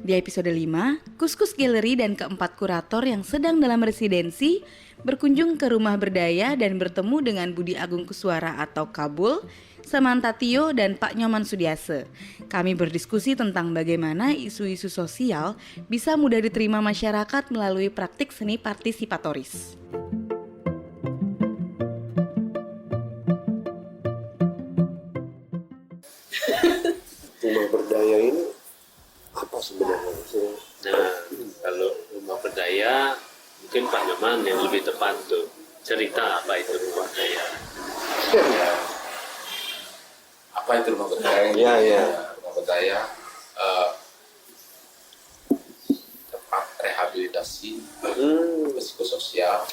Di episode 5, Kuskus Gallery dan keempat kurator yang sedang dalam residensi berkunjung ke Rumah Berdaya dan bertemu dengan Budi Agung Kuswara atau Kabul, Samantha Tio, dan Pak Nyoman Sudiase. Kami berdiskusi tentang bagaimana isu-isu sosial bisa mudah diterima masyarakat melalui praktik seni partisipatoris. Rumah Berdaya ini apa sebenarnya? Nah, kalau Rumah Berdaya mungkin Pak Nyoman yang lebih tepat tuh cerita apa itu Rumah Berdaya. Apa itu Rumah Berdaya? Ya. Rumah Berdaya tempat rehabilitasi psikososial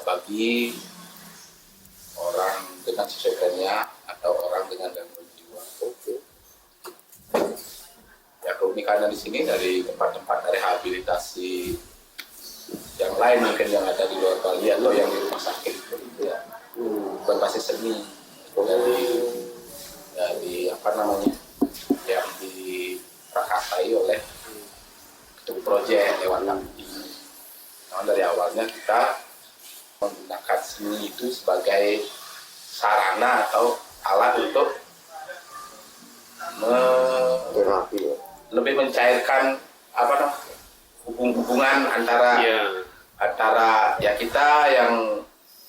bagi orang dengan skizofrenia atau orang dengan gangguan jiwa. Ya, keunikannya di sini dari tempat-tempat rehabilitasi yang lain mungkin yang ada di luar Bali atau yang di rumah sakit itu ya berbasis seni dari apa namanya yang diprakarsai oleh ketua proyek lewat kami. Nah, dari awalnya kita menggunakan seni itu sebagai sarana atau alat untuk Terapi ya. lebih mencairkan apa namanya hubungan antara ya kita yang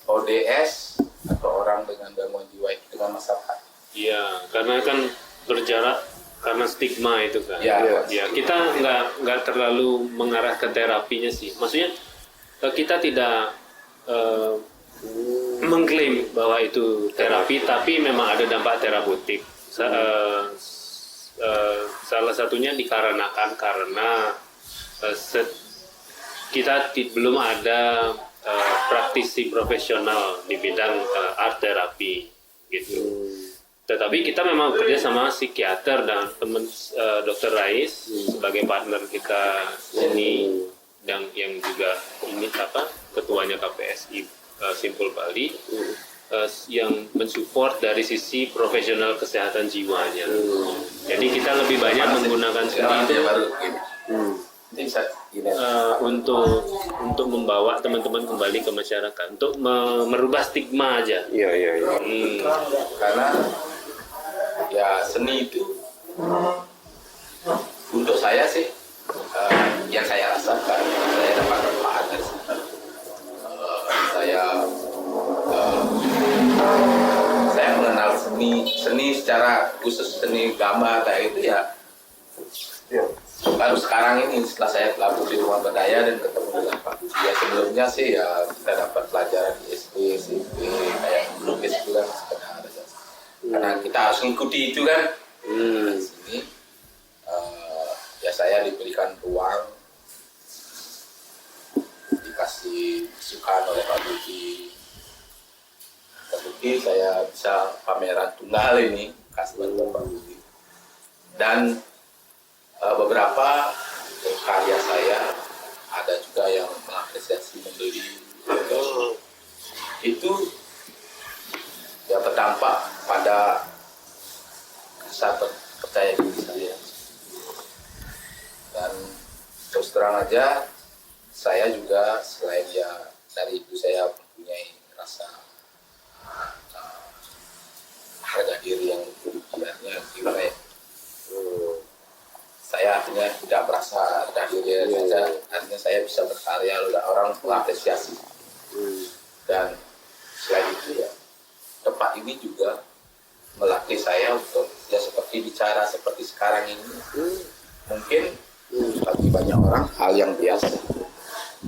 ODS atau orang dengan gangguan jiwa itu dengan masyarakat. Iya, karena kan berjarak karena stigma itu kan. Ya. Kita nggak terlalu mengarah ke terapinya sih. Maksudnya kita tidak mengklaim bahwa itu terapi, tapi memang ada dampak terapeutik. Salah satunya dikarenakan karena kita belum ada praktisi profesional di bidang art terapi gitu. Tetapi kita memang bekerja sama psikiater dan teman Dr. Rais sebagai partner kita sini dan yang juga ini ketuanya KPSI Simpul Bali yang mensupport dari sisi profesional kesehatan jiwanya. Jadi kita lebih banyak menggunakan seni itu untuk membawa teman-teman kembali ke masyarakat, untuk merubah stigma aja. Iya. Karena ya seni itu untuk saya sih yang saya rasakan saya dapat manfaat dari sini. Saya mengenal seni secara khusus, seni gambar kayak itu ya baru sekarang ini setelah saya gabung di Rumah Berdaya dan ketemu dengan Pak Budi. Ya sebelumnya sih ya kita dapat pelajaran di SD, SMP kayak melukis itu kan sebenarnya ada karena kita harus mengikuti itu kan. Di sini ya saya diberikan ruang, dikasih masukan oleh Pak Budi. Terbukti saya bisa pameran tunggal ini kasih bantuan Pak Budi. Dan beberapa karya saya ada juga yang mengapresiasi membeli itu ya berdampak pada rasa percaya diri saya. Dan terus terang aja saya juga selain ya dari itu saya mempunyai rasa harga diri yang berlebihannya gimana ya. Saya artinya tidak merasa rendah diri saja, artinya saya bisa berkarya, orang mengapresiasi. Dan selain itu ya tempat ini juga melatih saya untuk ya seperti bicara seperti sekarang ini. Mungkin bagi banyak orang hal yang biasa,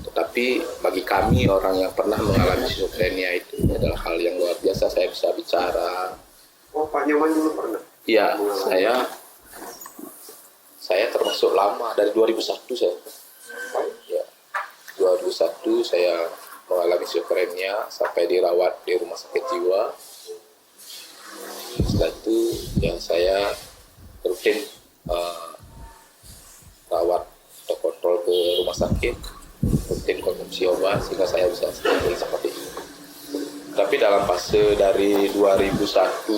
tetapi bagi kami orang yang pernah mengalami skizofrenia itu adalah hal yang luar biasa. Saya bisa bicara. Oh, Pak Nyoman dulu pernah? Iya, saya termasuk lama dari 2001 saya. Ya, 2001 saya mengalami skizofrenia sampai dirawat di rumah sakit jiwa. Setelah itu ya saya rutin rawat atau kontrol ke rumah sakit, rutin konsumsi obat sehingga saya bisa seperti ini. Tapi dalam fase dari 2001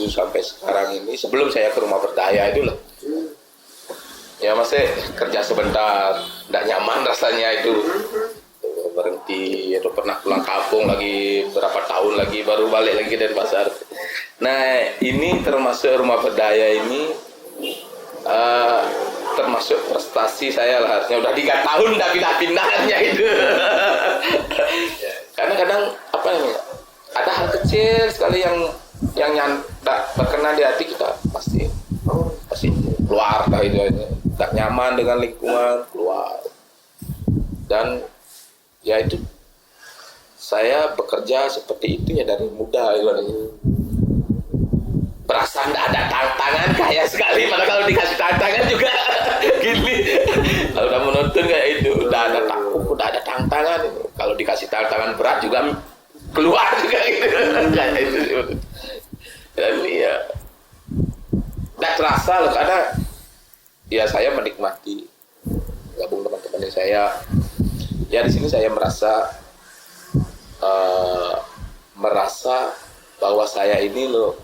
sampai sekarang ini, sebelum saya ke Rumah Berdaya itulah, Ya masih kerja sebentar, nggak nyaman rasanya itu, berhenti atau pernah pulang kampung lagi berapa tahun lagi baru balik lagi dari pasar. Nah ini termasuk rumah berdaya ini termasuk prestasi saya lah, harusnya udah 3 tahun udah pindah-pindahnya itu. Karena kadang apa namanya, ada hal kecil sekali yang nyandak berkenan di hati kita, pasti keluar dah itu, tak nyaman dengan lingkungan keluar. Dan ya itu saya bekerja seperti itu ya dari muda ibaratnya. Perasaan tidak ada tantangan kaya sekali, padahal kalau dikasih tantangan juga gini. Kalau udah menonton kayak itu udah ada tantangan. Kalau dikasih tantangan berat juga keluar juga gitu. Kayak itu. Dan ya tidak terasa loh, karena ya saya menikmati gabung teman-teman saya. Ya di sini saya merasa bahwa saya ini loh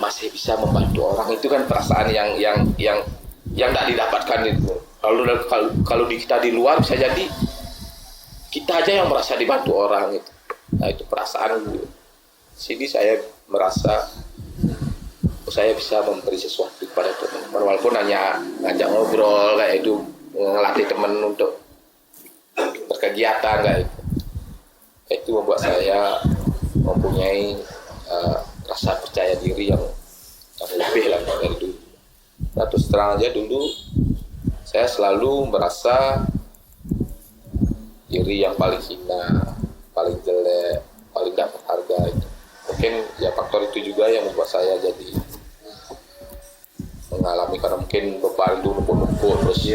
masih bisa membantu orang. Itu kan perasaan yang tidak didapatkan itu. Kalau kita di luar bisa jadi kita aja yang merasa dibantu orang itu. Nah itu perasaan itu. Sini saya merasa saya bisa memberi sesuatu kepada teman-teman, walaupun hanya ngajak ngobrol kayak itu, ngelatih teman untuk berkegiatan kayak itu. Itu membuat saya mempunyai rasa percaya diri yang lebih lah dari dulu. Nah, terus terang aja dulu saya selalu merasa diri yang paling hina, paling jelek, paling gak berharga itu. Mungkin ya faktor itu juga yang membuat saya jadi mengalami, karena mungkin beban itu numpuk-numpuk terus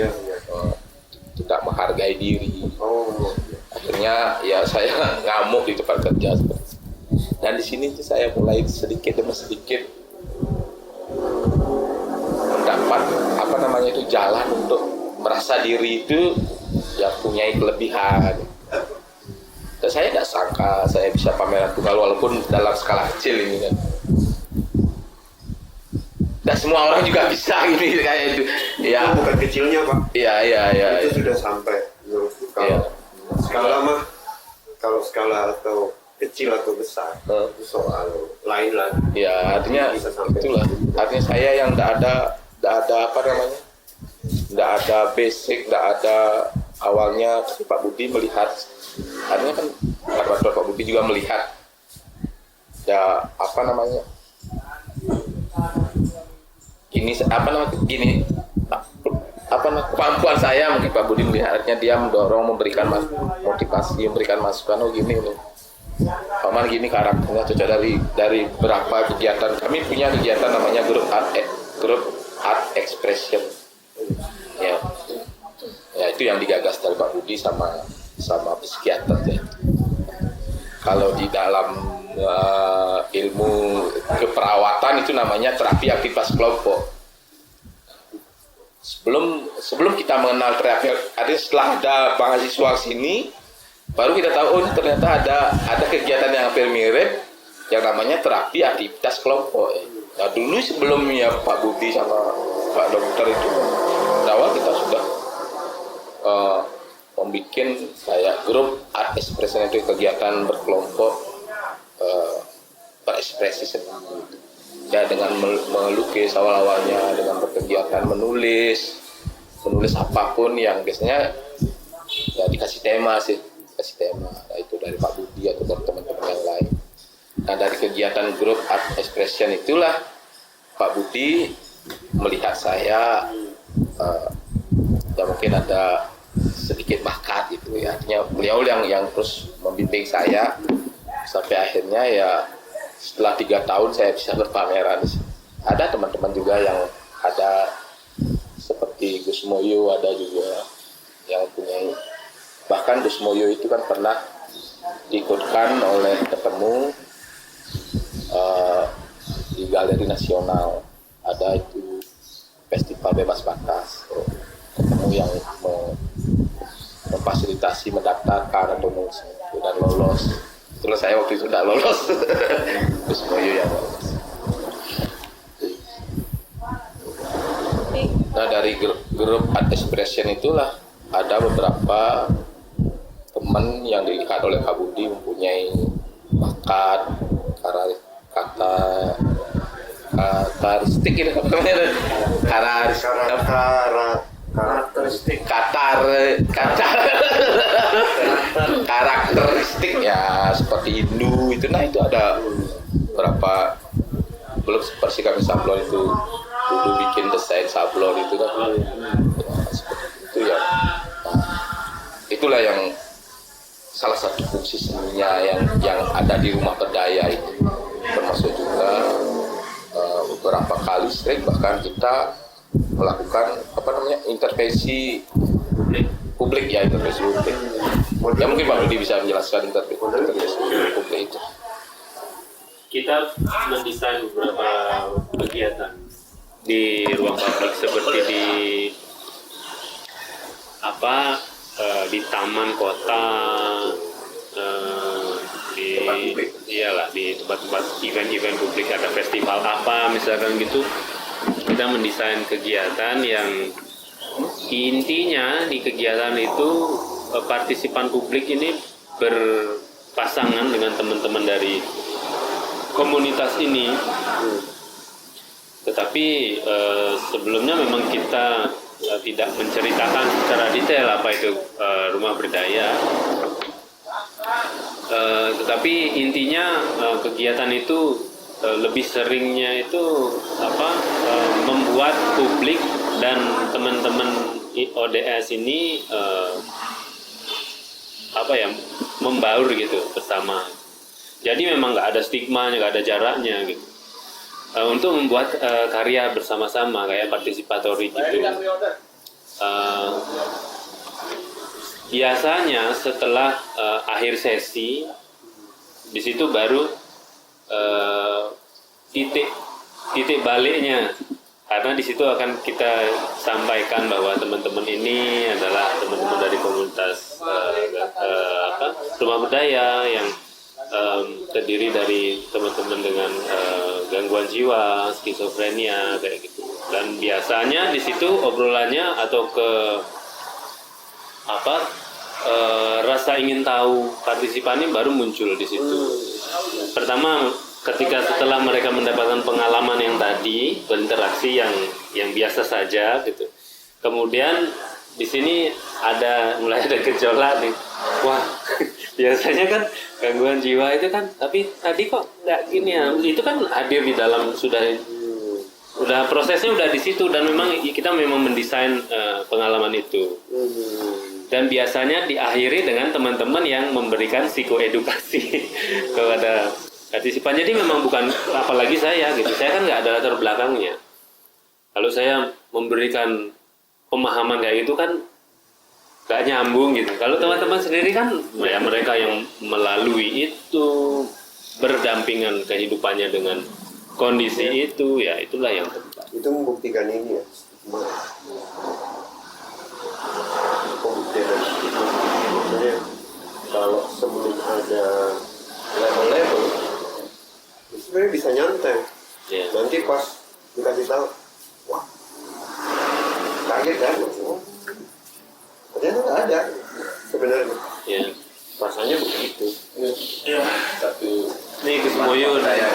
tidak menghargai diri. Akhirnya ya saya ngamuk di tempat kerja. Dan di sini saya mulai sedikit demi sedikit mendapat jalan untuk merasa diri itu ya punya kelebihan. Dan saya tidak sangka saya bisa pameran tunggal walaupun dalam skala kecil ini kan. Dan semua orang juga bisa ini kayak itu. Ya. Itu bukan kecilnya Pak. Iya. Itu sudah sampai. Kalau skala atau kecil atau besar itu soal lain lah. Ya artinya itulah. Artinya saya yang tidak ada apa namanya, tidak ada basic, tidak ada awalnya. Pak Budi melihat, artinya kan Pak Budi juga melihat ya apa namanya. Kemampuan saya, mungkin Pak Budi melihatnya, dia mendorong, memberikan motivasi, memberikan masukan. Oh gini loh, Paman gini karakternya cocok dari berapa kegiatan. Kami punya kegiatan namanya grup art expression. Ya itu yang digagas dari Pak Budi sama psikiater ya. Kalau di dalam ilmu keperawatan itu namanya terapi aktivitas kelompok. Sebelum kita mengenal terapi, artinya setelah ada mahasiswa sini, baru kita tahu oh ternyata ada kegiatan yang hampir mirip yang namanya terapi aktivitas kelompok. Nah dulu sebelumnya Pak Budi sama Pak Dokter itu awal kita sudah membuat kayak grup art expression, itu kegiatan berkelompok berekspresi seni. Ya dengan melukis awal-awalnya, dengan berkegiatan menulis apapun yang biasanya ya dikasih tema. Nah, itu dari Pak Budi atau dari teman-teman yang lain. Nah dari kegiatan grup art expression itulah Pak Budi melihat saya ya mungkin ada sedikit bakat gitu ya. Artinya beliau yang terus membimbing saya sampai akhirnya ya setelah 3 tahun saya bisa berpameran. Ada teman-teman juga yang ada seperti Gus Moyo, ada juga yang punya, bahkan Gus Moyo itu kan pernah diikutkan oleh ketemu di Galeri Nasional, ada itu festival bebas batas, ketemu yang memfasilitasi mendaftarkan atau dan lolos. Terus saya waktu itu tidak lolos. Terus Moyo yang lolos. Nah dari grup Art Expression itulah ada beberapa teman yang dilihat oleh Kak Budi mempunyai bakat, kata karakteristik gitu namanya, karakteristik ya seperti Hindu itu. Nah itu ada berapa, belum seperti kami sablon itu dulu bikin desain sablon itu kan ya, seperti itu ya. Nah, itulah yang salah satu fungsi seninya yang ada di rumah berdaya itu, termasuk juga beberapa kali sering bahkan kita melakukan intervensi publik ya, intervensi publik. Ya mungkin Pak Budi bisa menjelaskan intervensi publik itu. Kita mendesain beberapa kegiatan di ruang publik seperti di taman kota, di tempat-tempat event-event publik, ada festival apa misalkan gitu. Kita mendesain kegiatan yang intinya di kegiatan itu partisipan publik ini berpasangan dengan teman-teman dari komunitas ini. Tetapi sebelumnya memang kita tidak menceritakan secara detail apa itu rumah berdaya. Tetapi intinya kegiatan itu lebih seringnya itu membuat publik dan teman-teman ODS ini membaur gitu bersama. Jadi memang nggak ada stigmanya, nggak ada jaraknya gitu. Untuk membuat karya bersama-sama kayak partisipatori gitu. Biasanya setelah akhir sesi, di situ baru titik baliknya, karena di situ akan kita sampaikan bahwa teman-teman ini adalah teman-teman dari komunitas rumah budaya yang terdiri dari teman-teman dengan gangguan jiwa, skizofrenia kayak gitu. Dan biasanya di situ obrolannya atau rasa ingin tahu partisipan ini baru muncul di situ. Pertama, ketika setelah mereka mendapatkan pengalaman yang tadi, berinteraksi yang biasa saja gitu. Kemudian di sini mulai ada gejolak nih. Wah, biasanya kan gangguan jiwa itu kan, tapi tadi kok nggak gini ya. Itu kan hadir di dalam udah prosesnya udah di situ, dan memang kita mendesain pengalaman itu. Dan biasanya diakhiri dengan teman-teman yang memberikan psikoedukasi kepada partisipan. Jadi memang bukan, apalagi saya gitu, saya kan nggak ada latar belakangnya. Kalau saya memberikan pemahaman kayak gitu kan nggak nyambung gitu. Kalau teman-teman sendiri kan ya mereka yang melalui itu, berdampingan kehidupannya dengan kondisi itu, ya itulah yang tepat. Itu membuktikan ini ya, pembuktian dari itu. Maksudnya kalau sebelum ada level-level, sebenarnya bisa nyantai. Yeah. Nanti pas dikasih tahu, wah, kaget kan? Ternyata nggak ada sebenarnya. Yeah. Rasanya begitu. Ya, satu Nih Gus Moyun. Ya.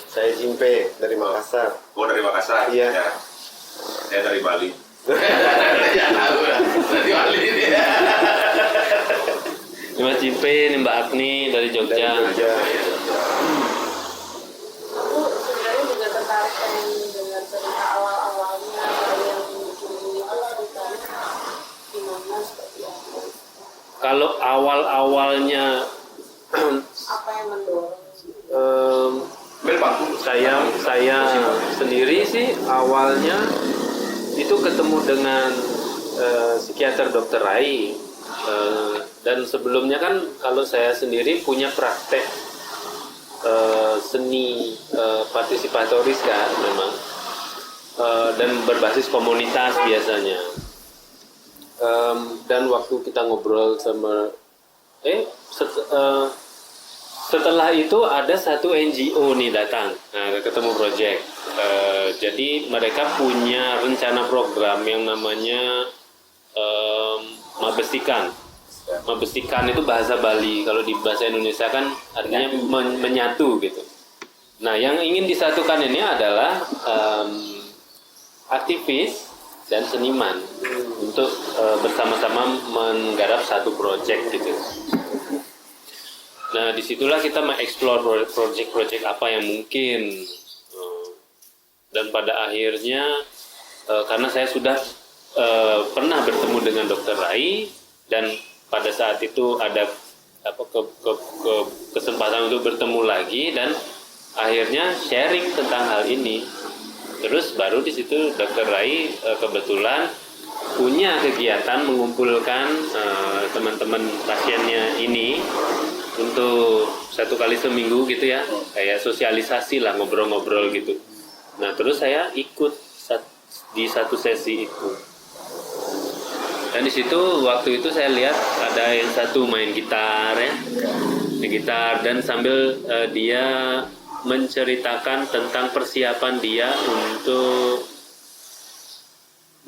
Saya Jimpe dari Makassar. Oh, dari Makassar? Iya. Ya. Saya dari Bali. ya tahu lah dari Bali ini. Ini Mas Cipe, ini Mbak Agni dari Jogja. Dari Jogja. Aku sebenarnya juga tertarik dengan cerita awal-awalnya yang bikin ini tuh ceritanya gimana, seperti apa. Kalau awal-awalnya Apa yang mendorong? saya sendiri sih awalnya itu ketemu dengan psikiater Dr. Rai, dan sebelumnya kan kalau saya sendiri punya praktek seni partisipatoris kan memang, dan berbasis komunitas biasanya. Dan waktu kita ngobrol sama setelah itu ada satu NGO nih datang, nah, ketemu project. Jadi mereka punya rencana program yang namanya Mabestikan. Mabestikan itu bahasa Bali, kalau di bahasa Indonesia kan artinya menyatu gitu. Nah, yang ingin disatukan ini adalah aktivis dan seniman untuk bersama-sama menggarap satu proyek gitu. Nah, disitulah kita mengeksplor proyek-proyek apa yang mungkin. Dan pada akhirnya, karena saya sudah pernah bertemu dengan Dr. Rai, dan pada saat itu ada kesempatan untuk bertemu lagi, dan akhirnya sharing tentang hal ini. Terus baru di situ Dr. Rai kebetulan punya kegiatan mengumpulkan teman-teman pasiennya ini untuk 1 kali seminggu gitu ya, kayak sosialisasi lah, ngobrol-ngobrol gitu. Nah, terus saya ikut di satu sesi itu. Dan di situ waktu itu saya lihat ada yang satu main gitar ya, main gitar, dan sambil dia menceritakan tentang persiapan dia untuk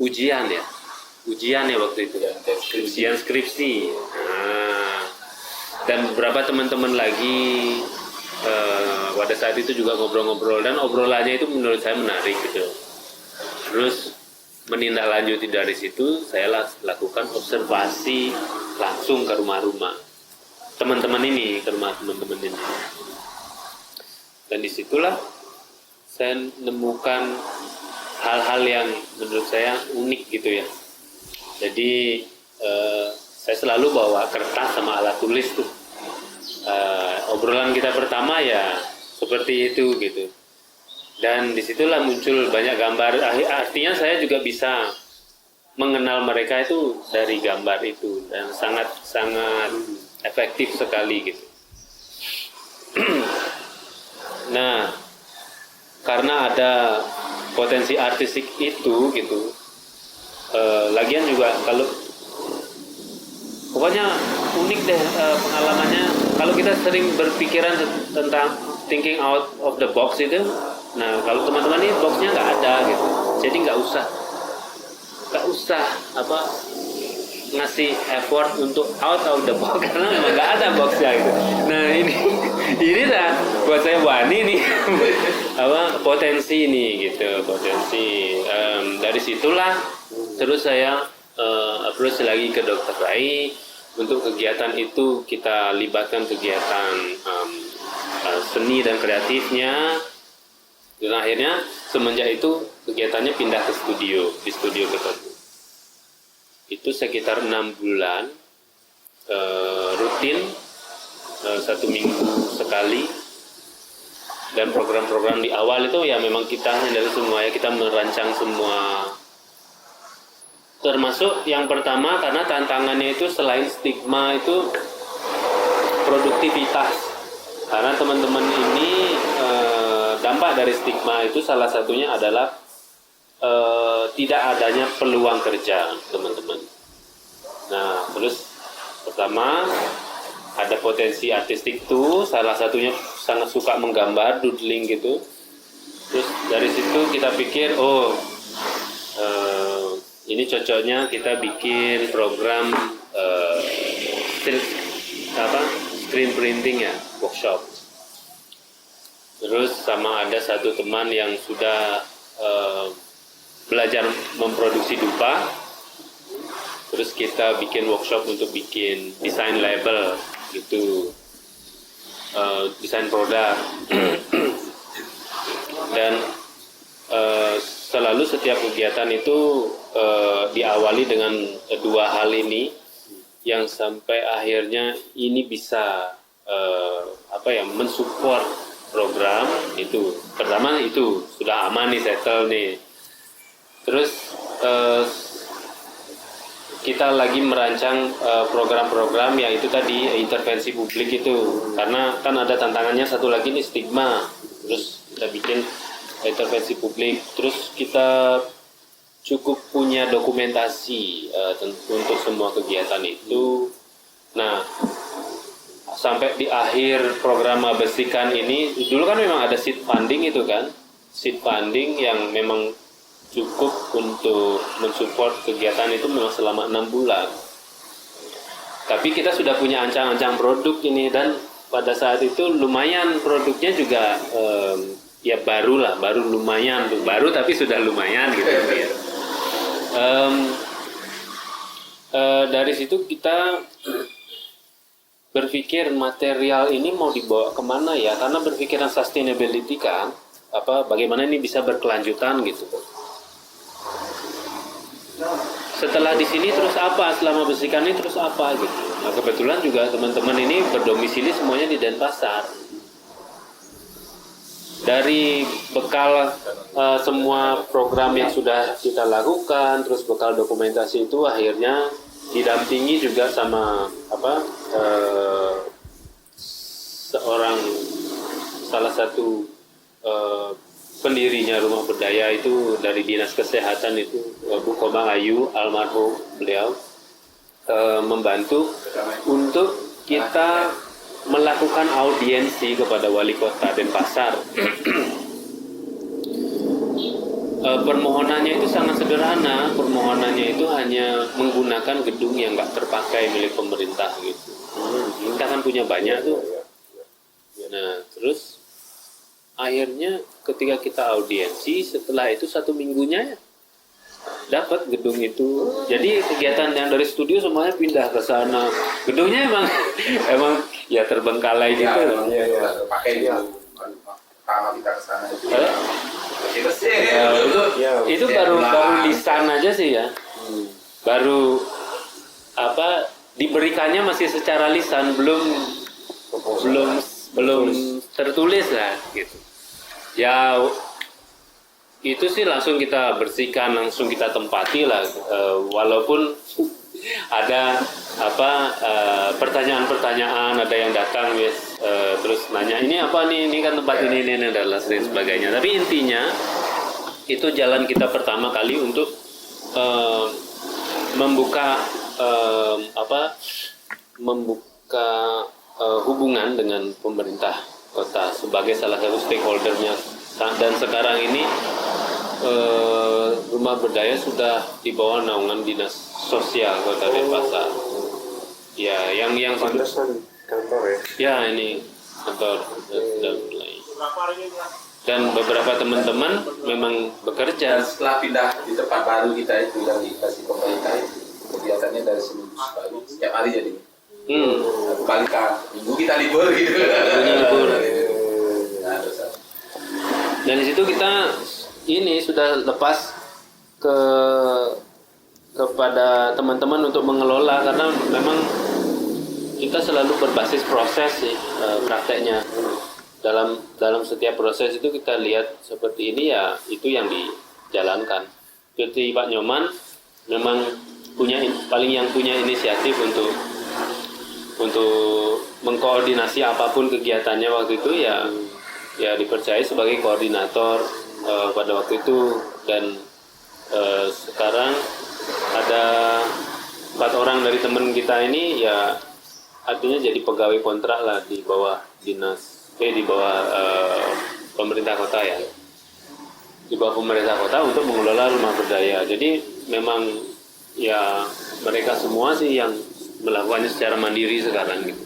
ujian ya waktu itu, ujian skripsi. Nah, dan beberapa teman-teman lagi pada saat itu juga ngobrol-ngobrol, dan obrolannya itu menurut saya menarik gitu. Terus menindaklanjuti dari situ, saya lakukan observasi langsung ke rumah-rumah teman-teman ini, dan disitulah saya menemukan hal-hal yang menurut saya unik gitu ya. Jadi saya selalu bawa kertas sama alat tulis tuh. Obrolan kita pertama ya seperti itu gitu. Dan disitulah muncul banyak gambar. Artinya saya juga bisa mengenal mereka itu dari gambar itu, dan sangat efektif sekali gitu. Nah, karena ada potensi artistik itu gitu, lagian juga kalau pokoknya unik deh pengalamannya. Kalau kita sering berpikiran tentang thinking out of the box itu, nah kalau teman-teman ini boxnya nggak ada gitu, jadi nggak usah ngasih effort untuk out of the box karena memang nggak ada boxnya gitu. Nah ini dah buat saya, wah ini potensi ini gitu, potensi. Dari situlah terus saya approach lagi ke Dr. Rai untuk kegiatan itu. Kita libatkan kegiatan seni dan kreatifnya, dan akhirnya semenjak itu kegiatannya pindah ke di studio ketemu. Itu sekitar 6 bulan rutin, 1 minggu sekali. Dan program-program di awal itu ya memang kita dari semua ya, kita merancang semua. Termasuk yang pertama, karena tantangannya itu selain stigma itu produktivitas. Karena teman-teman ini dampak dari stigma itu salah satunya adalah tidak adanya peluang kerja teman-teman. Nah, terus pertama ada potensi artistik tuh, salah satunya sangat suka menggambar, doodling gitu. Terus dari situ kita pikir, ini cocoknya kita bikin program screen printing ya, workshop. Terus sama ada satu teman yang sudah belajar memproduksi dupa. Terus kita bikin workshop untuk bikin desain label gitu, desain produk. Dan selalu setiap kegiatan itu diawali dengan 2 hal ini, yang sampai akhirnya ini bisa mensupport program itu. Pertama itu sudah aman nih, settle nih. Terus kita lagi merancang program-program yang itu tadi, intervensi publik itu, karena kan ada tantangannya satu lagi nih, stigma. Terus kita bikin intervensi publik. Terus kita cukup punya dokumentasi untuk semua kegiatan itu. Nah, sampai di akhir program Mabesikan ini, dulu kan memang ada seed funding itu kan, seed funding yang memang cukup untuk mensupport kegiatan itu memang selama 6 bulan. Tapi kita sudah punya ancang-ancang produk ini, dan pada saat itu lumayan produknya juga ya baru lumayan tuh, baru tapi sudah lumayan gitu ya. Dari situ kita berpikir material ini mau dibawa kemana ya, karena berpikiran sustainability kan, bagaimana ini bisa berkelanjutan gitu. Setelah di sini terus apa, selama Besikan ini terus apa gitu. Nah, kebetulan juga teman-teman ini berdomisili semuanya di Denpasar. Dari bekal semua program yang sudah kita lakukan, terus bekal dokumentasi itu akhirnya didampingi juga sama salah satu pendirinya Rumah Berdaya itu dari Dinas Kesehatan itu, Bu Komang Ayu, almarhum beliau, membantu untuk kita melakukan audiensi kepada Wali Kota Denpasar. Permohonannya itu sangat sederhana, permohonannya itu hanya menggunakan gedung yang nggak terpakai milik pemerintah gitu. Kita kan punya banyak tuh. Nah, terus akhirnya ketika kita audiensi, setelah itu 1 minggunya dapat gedung itu. Jadi kegiatan yang dari studio semuanya pindah ke sana. Gedungnya emang ya terbengkalai gitu. Pakai pertama kita ke sana itu. Itu baru lisan aja sih ya. Baru diberikannya masih secara lisan, belum tertulis lah gitu. Ya itu sih langsung kita bersihkan, langsung kita tempati lah, walaupun ada pertanyaan-pertanyaan, ada yang datang terus nanya ini apa nih, ini kan tempat ini dan lain sebagainya. Tapi intinya itu jalan kita pertama kali untuk membuka hubungan dengan pemerintah kota sebagai salah satu stakeholdernya. Dan sekarang ini Rumah Berdaya sudah di bawah naungan Dinas Sosial Kota Denpasar. Ya, yang Pantesan kantor ya. Ya, ini kantor sudah mulai. Dan beberapa teman-teman memang bekerja. Dan setelah pindah di tempat baru kita itu yang dikasih pemerintah itu, kegiatannya dari seminggu sekali, setiap hari jadi. Satu kali minggu kita libur gitu. Libur. Dan di situ kita ini sudah lepas kepada teman-teman untuk mengelola, karena memang kita selalu berbasis proses sih prakteknya. Dalam setiap proses itu kita lihat seperti ini ya, itu yang dijalankan. Seperti Pak Nyoman memang punya inisiatif untuk mengkoordinasi apapun kegiatannya waktu itu ya dipercaya sebagai koordinator pada waktu itu. Dan sekarang ada 4 orang dari teman kita ini ya artinya jadi pegawai kontrak lah di bawah pemerintah kota ya, di bawah pemerintah kota untuk mengelola Rumah Berdaya. Jadi memang ya mereka semua sih yang melakukannya secara mandiri sekarang gitu.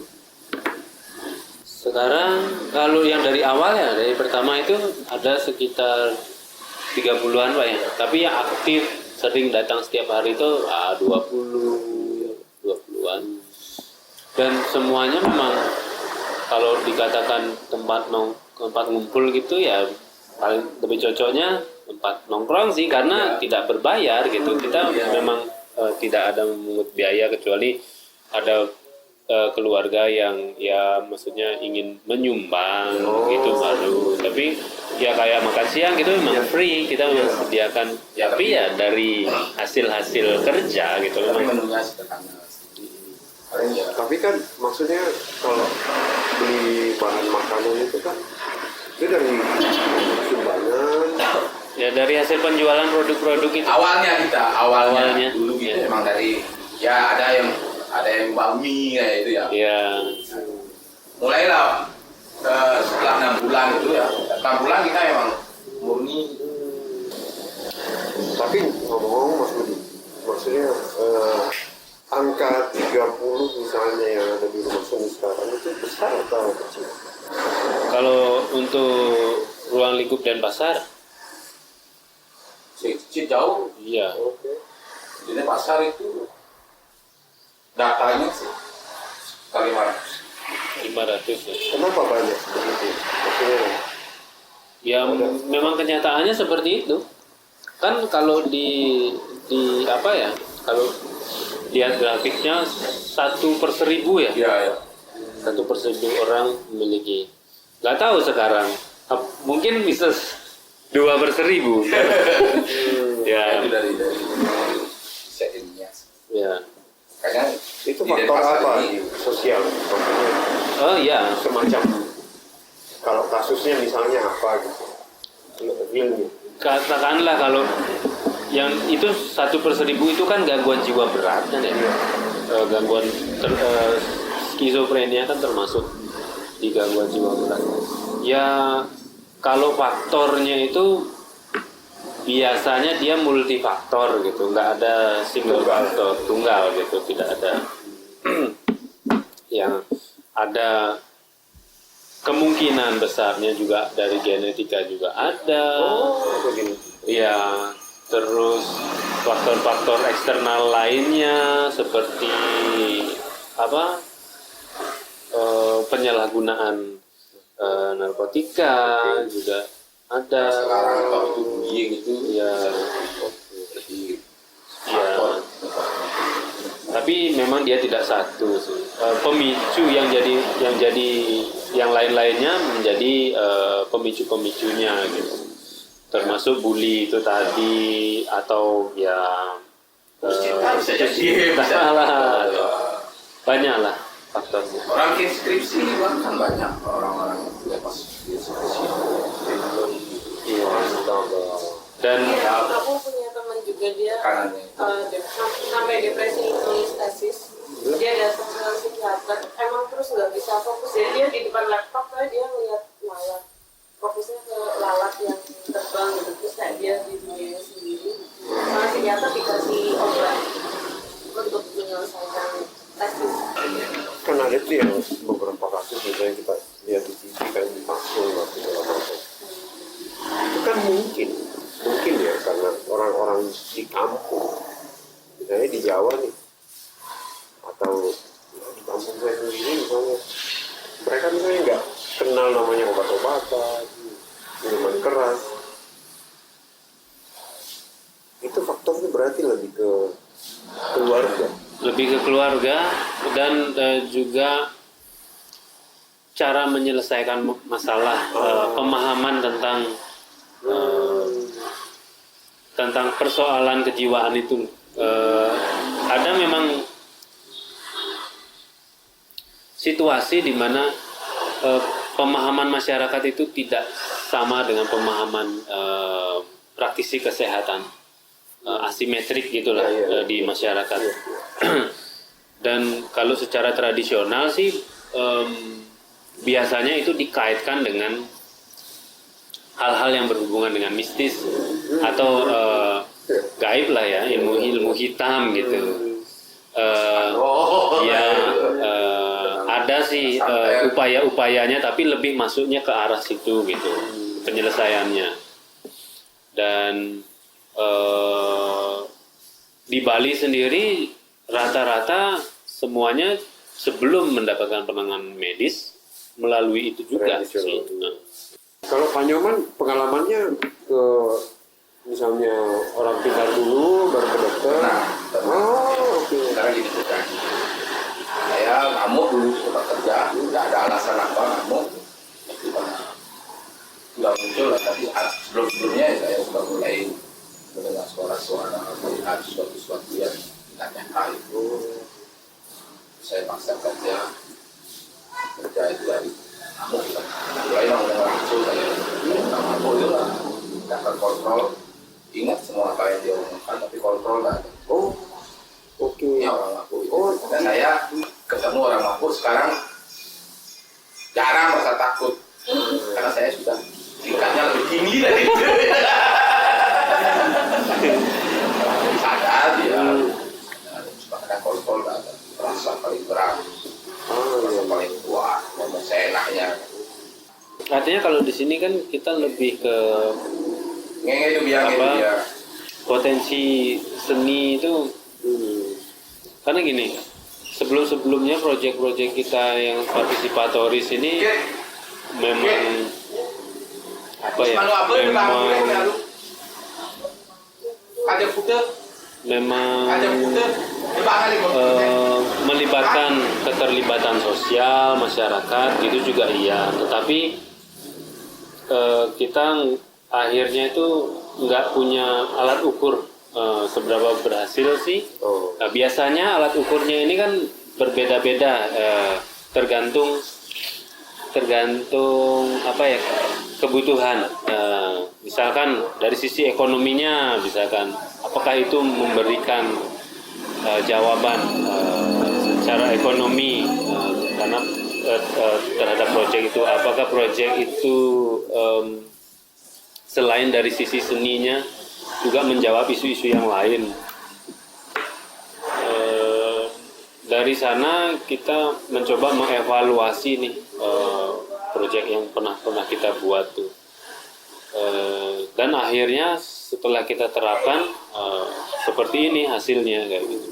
Sekarang kalau yang dari awal ya, dari pertama itu ada sekitar 30-an Pak ya. Tapi yang aktif sering datang setiap hari itu 20-an. Dan semuanya memang kalau dikatakan tempat ngumpul gitu ya, paling lebih cocoknya tempat nongkrong sih, karena tidak berbayar gitu. Kita memang tidak ada memungut biaya, kecuali ada keluarga yang ya maksudnya ingin menyumbang gitu baru. Tapi ya kayak makan siang gitu memang free, kita memang sediakan. Tapi ya dari hasil kerja gitu Tapi memang. menunya sederhana. Tapi kan maksudnya kalau beli bahan makanan itu kan itu dari sumbangan. Ya dari hasil penjualan produk-produk itu. Awalnya dulu Ya. gitu emang dari ya ada yang bakmi kayak itu ya. Ya. mulailah setelah 6 bulan itu ya, 6 bulan kita emang murni. Tapi ngomong-ngomong Mas Budi, maksudnya angka 30 misalnya yang ada di rumah seni sekarang itu besar atau kecil? Kalau untuk ruang lingkup Denpasar, Kecil jauh. iya. Oke. Jadi pasar itu datanya sih kali 500 ya. Kenapa banyak begitu? Maksudnya Ya memang kenyataannya seperti itu. Kan kalau di apa ya? Kalau lihat grafiknya 1/1000 ya. Iya, ya. 1/1000 orang memiliki. Nggak tahu sekarang. Mungkin bisa 2/1000. Ya, Itu dari settingnya. ya. Kayaknya itu di faktor Denpasar apa? ini Sosial, maksudnya Oh ya, semacam kalau kasusnya misalnya apa gitu? Realnya. katakanlah kalau yang itu 1/1000 itu kan gangguan jiwa berat kan ya. Gangguan skizofrenia kan termasuk di gangguan jiwa berat. Ya kalau faktornya itu biasanya dia multifaktor gitu, nggak ada single faktor tunggal gitu, tidak ada. Yang ada kemungkinan besarnya juga dari genetika juga ada. Begini. Ya, terus faktor-faktor eksternal lainnya seperti apa? Penyalahgunaan narkotika juga ada. sekarang kalau itu bullying itu Ya, lebih ya. Tapi memang dia tidak satu sih. Pemicu yang yang lain-lainnya menjadi pemicu-pemicunya gitu. Termasuk bully itu tadi atau ya bisa jadi lah, banyak lah faktornya. orang skripsi kan banyak orang-orang yang pas skripsi. Iya. Dan Aku punya teman juga dia Kanannya. sampai depresi nulis tesis. Dia datang ke psikiater, emang terus nggak bisa fokus. Jadi dia di depan laptop, dia ngeliat lalat, fokusnya ke lalat yang terbang gitu. Terus kayak dia di dunia sendiri. Sama psikiater dikasih obat untuk menyelesaikan tesis. Kan ada tuh yang beberapa kasus misalnya kita lihat di TV kan di Maxul atau segala macam. Itu kan mungkin ya karena orang-orang di kampung, misalnya di Jawa nih, atau ya, di kampung saya sendiri misalnya, mereka misalnya nggak kenal namanya obat-obatan, minuman keras. Itu faktornya berarti lebih ke keluarga. lebih ke keluarga dan juga cara menyelesaikan masalah, pemahaman tentang persoalan kejiwaan itu. Ada memang situasi di mana pemahaman masyarakat itu tidak sama dengan pemahaman praktisi kesehatan, asimetrik gitulah di masyarakat. Dan kalau secara tradisional sih biasanya itu dikaitkan dengan hal-hal yang berhubungan dengan mistis atau gaib lah ya, ilmu hitam gitu. Ada sih upaya-upayanya, tapi lebih masuknya ke arah situ gitu penyelesaiannya. Dan di Bali sendiri rata-rata semuanya sebelum mendapatkan penanganan medis melalui itu juga sih. Kalau Pak Nyoman pengalamannya ke misalnya orang pintar dulu baru ke dokter. Oke. Sekarang gini kan, saya ngamuk dulu tempat kerja, nggak ada alasan apa ngamuk. Sudah muncul lah, tapi sebelumnya saya sudah mulai mendengar suara-suara, melihat sesuatu yang tidak nyata itu. Saya paksa kerja itu dari ngamuk. Mulai mendengar muncul saya ngamuk itu lah, tidak terkontrol. Ingat semua apa yang dia omongkan, tapi kontrol lah. Oke. Ini orang mabuk itu. Dan saya ketemu orang mabuk sekarang jarang merasa takut karena saya sudah tingkatnya lebih tinggi dari itu. Sadar dia ada kontrol, ada rasa paling berat, rasa paling kuat, ngomong seenaknya. Artinya kalau di sini kan kita lebih ke Ngenge itu biar dia. Potensi seni itu karena gini, sebelumnya proyek-proyek kita yang partisipatoris ini memang apa ya, memang melibatkan keterlibatan sosial masyarakat gitu juga iya, tetapi kita akhirnya itu nggak punya alat ukur seberapa berhasil sih. Nah, biasanya alat ukurnya ini kan berbeda-beda, tergantung apa ya, kebutuhan. Misalkan dari sisi ekonominya, misalkan apakah itu memberikan jawaban secara ekonomi karena terhadap proyek itu, apakah proyek itu selain dari sisi seninya juga menjawab isu-isu yang lain. Dari sana kita mencoba mengevaluasi nih proyek yang pernah kita buat tuh, dan akhirnya setelah kita terapkan seperti ini hasilnya kayak gitu.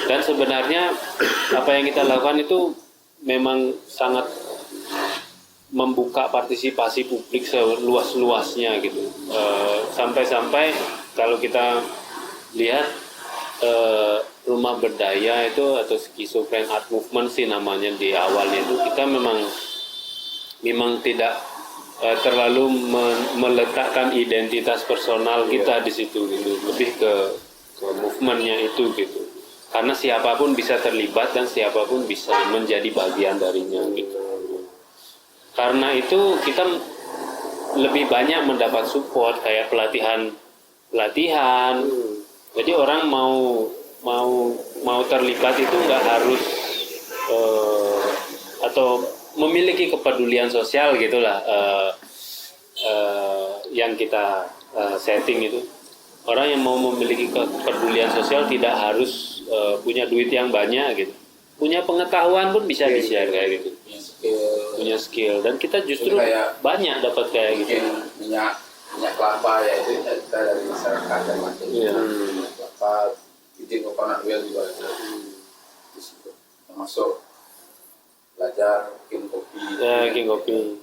Dan sebenarnya apa yang kita lakukan itu memang sangat membuka partisipasi publik seluas-luasnya gitu. Sampai-sampai kalau kita lihat rumah berdaya itu atau schizophrenic art movement sih namanya di awalnya itu, kita memang tidak terlalu meletakkan identitas personal kita di situ gitu, lebih ke movementnya itu gitu, karena siapapun bisa terlibat dan siapapun bisa menjadi bagian darinya gitu. Karena itu kita lebih banyak mendapat support kayak pelatihan. Jadi orang mau terlibat itu nggak harus atau memiliki kepedulian sosial gitulah, yang kita setting itu. Orang yang mau memiliki kepedulian sosial tidak harus punya duit yang banyak gitu. Punya pengetahuan pun bisa di-share kayak gitu. Punya skill, dan kita justru banyak dapat kayak gitu. Minyak kelapa ya itu kita dari masyarakat dan macam minyak kelapa, biji coconut oil juga ada di situ. Termasuk belajar bikin kopi. Ya, bikin kopi.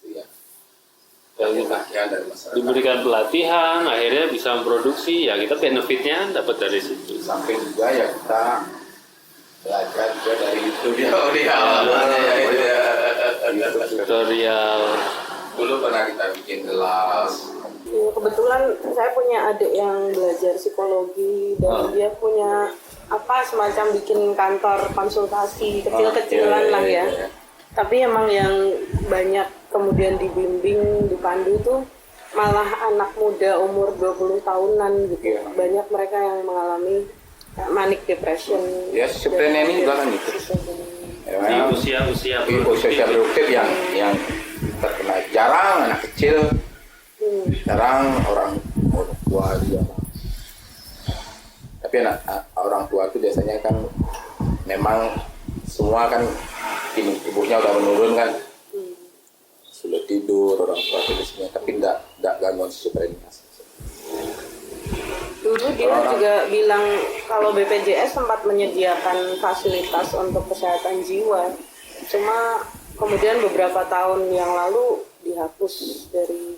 Iya. Gitu. Dari masyarakat. Diberikan pelatihan, akhirnya bisa memproduksi, ya kita benefitnya dapat dari situ. Samping juga ya kita belajar juga dari YouTube ya, tutorial. Dulu pernah kita bikin gelas. Ya, kebetulan saya punya adik yang belajar psikologi dan dia punya semacam bikin kantor konsultasi kecil-kecilan lah ya. Tapi emang yang banyak kemudian dibimbing, dipandu itu malah anak muda umur 20 tahunan gitu. Banyak mereka yang mengalami manic depression. Ya, sebenarnya ini juga kan itu. Di usia produktif yang terkena, jarang anak kecil, jarang orang tua juga. Tapi orang tua itu biasanya kan memang semua kan ibunya udah menurun kan, sudah tidur orang tua itu biasanya, tapi tidak gangguan schizophrenia. Dulu dia juga bilang kalau BPJS sempat menyediakan fasilitas untuk kesehatan jiwa, cuma kemudian beberapa tahun yang lalu dihapus dari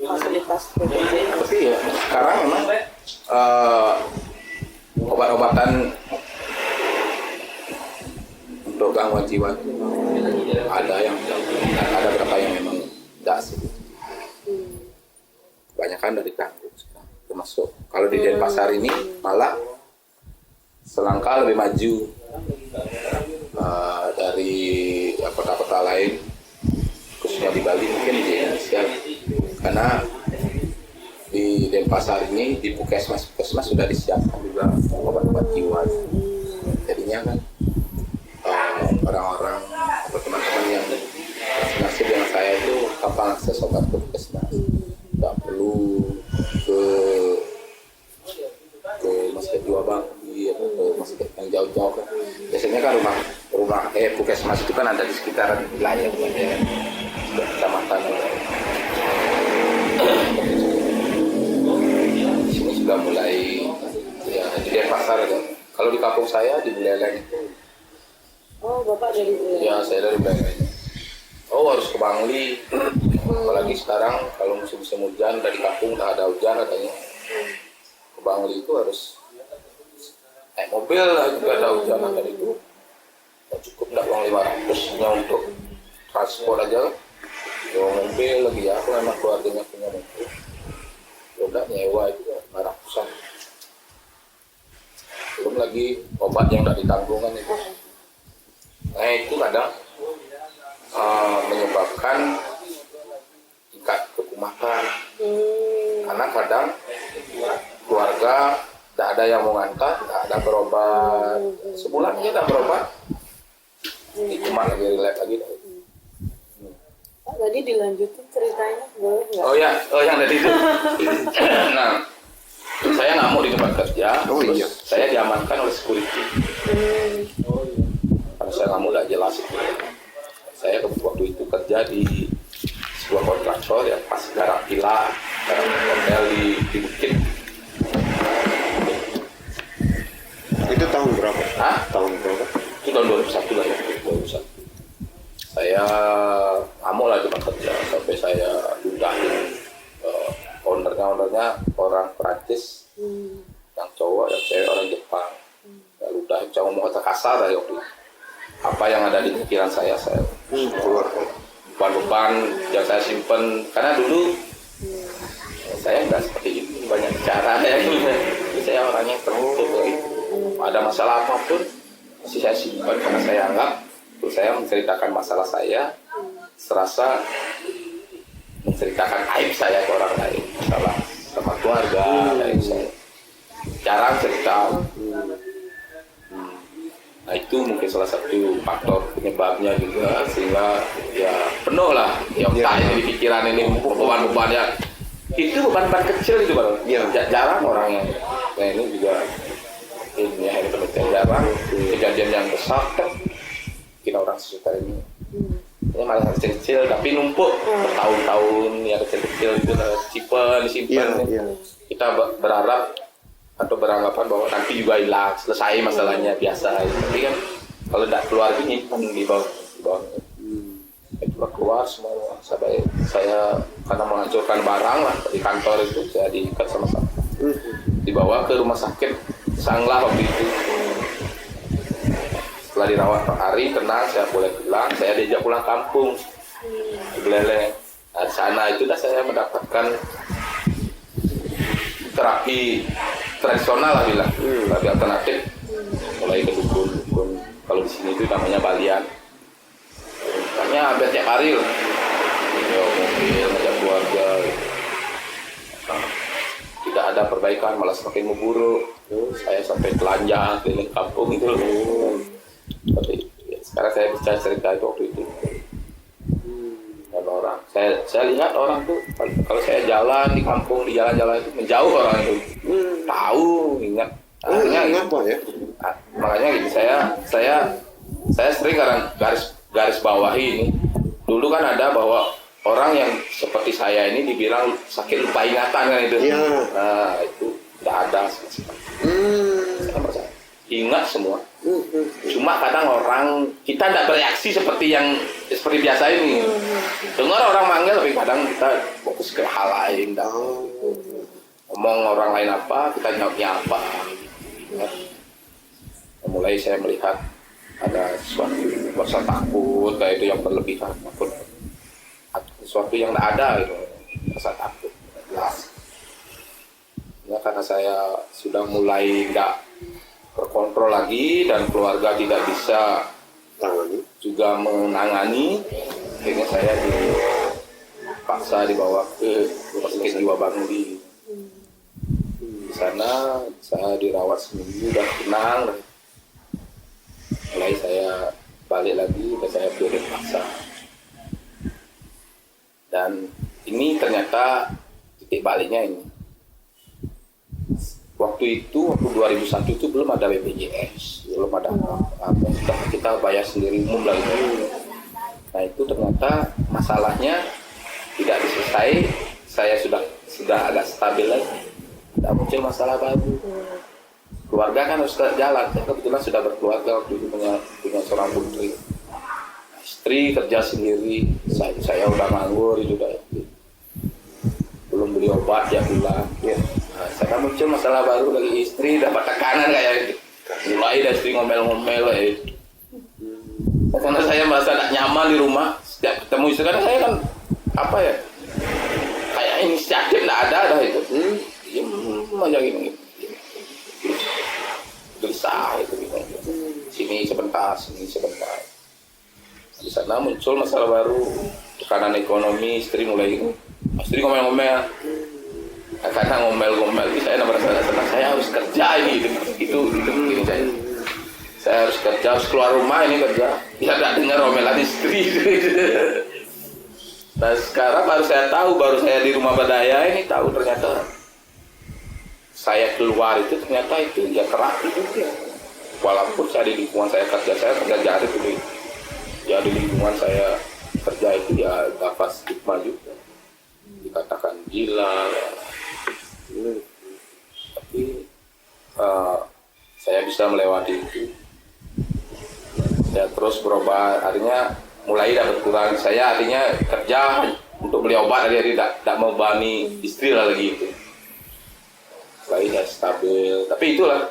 fasilitas BPJS. Tapi ya sekarang memang obat-obatan untuk gangguan jiwa itu ada berapa yang memang tidak sih. Kebanyakan dari gangguan sekarang. Termasuk kalau di Denpasar ini malah selangkah lebih maju dari kota-kota lain, khususnya di Bali, mungkin di Indonesia, karena di Denpasar ini di puskesmas sudah disiapkan juga obat-obat jiwa. Jadinya kan orang-orang gampang akses obat ke puskesmas, nggak perlu ke rumah sakit Jiwa Bang ke rumah sakit yang jauh-jauh kan. Biasanya kan puskesmas itu kan ada di sekitaran wilayah kecamatan. Di sini sudah mulai ya di Denpasar ya. Kalau di kampung saya di Buleleng. Oh, Bapak dari Buleleng? Ya, saya dari Buleleng. Oh, harus ke Bangli. Apalagi sekarang kalau musim hujan dari kampung udah ada hujan katanya. Ke Bangli itu harus naik mobil lah juga ada hujan dan itu ya cukup nggak uang 500 nya untuk transport aja. Bawa mobil lagi ya, aku memang keluarganya punya mobil. Ya udah nyewa itu 500-an. Belum lagi obat yang nggak ditanggung kan itu. Nah itu kadang menyebabkan tingkat kekumakan. Karena kadang keluarga tidak ada yang mau ngantar, tidak ada berobat. Sebulan aja tidak berobat. Itu cuma lagi relax lagi. Pak, tadi dilanjutin ceritanya, boleh nggak? Oh yang tadi itu. Nah, saya nggak mau di tempat kerja. Terus saya diamankan oleh security. Karena saya nggak mau tidak jelas itu. Saya waktu itu kerja di sebuah kontraktor yang pas garap villa, garap hotel di Bukit. Itu tahun berapa? Hah? Tahun berapa? Itu tahun 2001 lah ya. 2001. Saya nggak mau lagi kerja sampai saya ludahin ownernya orang Perancis, yang cowok, yang cewek orang Jepang. Ya ludahin, saya ngomong kata kasar lah waktu itu. Apa yang ada di pikiran saya keluarkan. Beban-beban yang saya simpen karena dulu saya nggak seperti itu, banyak bicara ya. Saya orangnya tertutup gitu. Ada masalah apapun masih saya simpan karena saya anggap terus saya menceritakan masalah saya serasa menceritakan aib saya ke orang lain, masalah sama keluarga aib saya jarang cerita. Nah itu mungkin salah satu faktor penyebabnya juga sehingga ya penuh lah ya otak di pikiran ini beban-bebannya itu beban-beban kecil itu Bang. Jarang orang yang ini juga ini ya, penelitian jarang kejadian yang besar kan mungkin orang sesuka ini malah kecil-kecil tapi numpuk bertahun-tahun ya kecil-kecil itu disimpan. Kita berharap atau beranggapan bahwa nanti juga hilang, selesai masalahnya biasa. Tapi kan kalau tidak keluar itu nyimpan di bawah. Itu keluar semua. Saya karena menghancurkan barang lah di kantor itu saya diikat sama dibawa ke rumah sakit Sanglah waktu itu. Setelah dirawat per hari tenang, saya boleh pulang. Saya diajak pulang kampung di Buleleng. Nah, di sana itu saya mendapatkan terapi tradisional lah bilang, terapi alternatif. Mulai ke dukun. Kalau di sini itu namanya Balian. Hanya hampir tiap hari loh. Ya, mobil, ngajak keluarga. Tidak ada perbaikan, malah semakin memburuk. Saya sampai telanjang keliling kampung itu loh. Tapi ya, sekarang saya bisa cerita itu waktu itu. Dan orang, saya lihat orang tuh kalau saya jalan di kampung di jalan-jalan itu menjauh orang itu. Tahu, ingat. Ingat Pak ya. Makanya gitu saya sering garis bawahi ini. Dulu kan ada bahwa orang yang seperti saya ini dibilang sakit lupa ingatan kan itu. Iya. Nah itu tidak ada sama sekali. Saya ingat semua. Cuma kadang orang kita tidak bereaksi seperti biasa ini. Dengar orang manggil tapi kadang kita fokus ke hal lain. Ngomong orang lain apa, kita jawabnya apa. Ya. Mulai saya melihat ada sesuatu rasa takut kayak itu yang berlebihan, sesuatu yang tidak ada gitu, rasa takut jelas. Ya karena saya sudah mulai tidak terkontrol lagi dan keluarga tidak bisa juga menangani, akhirnya saya dipaksa dibawa ke rumah sakit Jiwa Bangli. Di sana saya dirawat seminggu dan tenang. Mulai saya balik lagi dan saya beri paksa. Dan Dan ini ternyata titik baliknya ini. Waktu 2001 itu belum ada BPJS, belum ada apa, kita bayar sendiri umum lah itu. Nah itu ternyata masalahnya tidak diselesai, saya sudah agak stabil lagi, tidak muncul masalah baru. Keluarga kan harus jalan, saya kebetulan sudah berkeluarga waktu itu punya seorang putri. Istri kerja sendiri, saya udah nganggur juga, belum beli obat ya bulan. Ya. Nah, saya muncul masalah baru lagi, istri dapat tekanan kayak gitu. Mulai dari istri ngomel-ngomel kayak gitu. Karena saya merasa tidak nyaman di rumah, setiap ketemu istri kan saya kan apa ya, kayak inisiatif tidak ada dah itu. Aja gini. Gelisah itu gitu. Sini sebentar, sini sebentar. Di sana muncul masalah baru, tekanan ekonomi, istri mulai gitu. Istri ngomel-ngomel. Karena ngomel-ngomel itu saya merasa senang, saya harus kerja ini, itu begini saya harus kerja, harus keluar rumah ini kerja, tidak dengar omelan istri. Nah sekarang baru saya di rumah Badaya ini tahu ternyata saya keluar itu ternyata itu ya terapi juga. Walaupun saya di lingkungan saya kerja jari itu, ya di lingkungan saya kerja itu ya dapat stigma juga, dikatakan gila. Tapi saya bisa melewati itu. Saya terus berubah, artinya mulai tidak berkurang. Saya artinya kerja untuk beli obat, jadi tidak mau bani istri lah lagi itu. Mulai saya stabil. Tapi itulah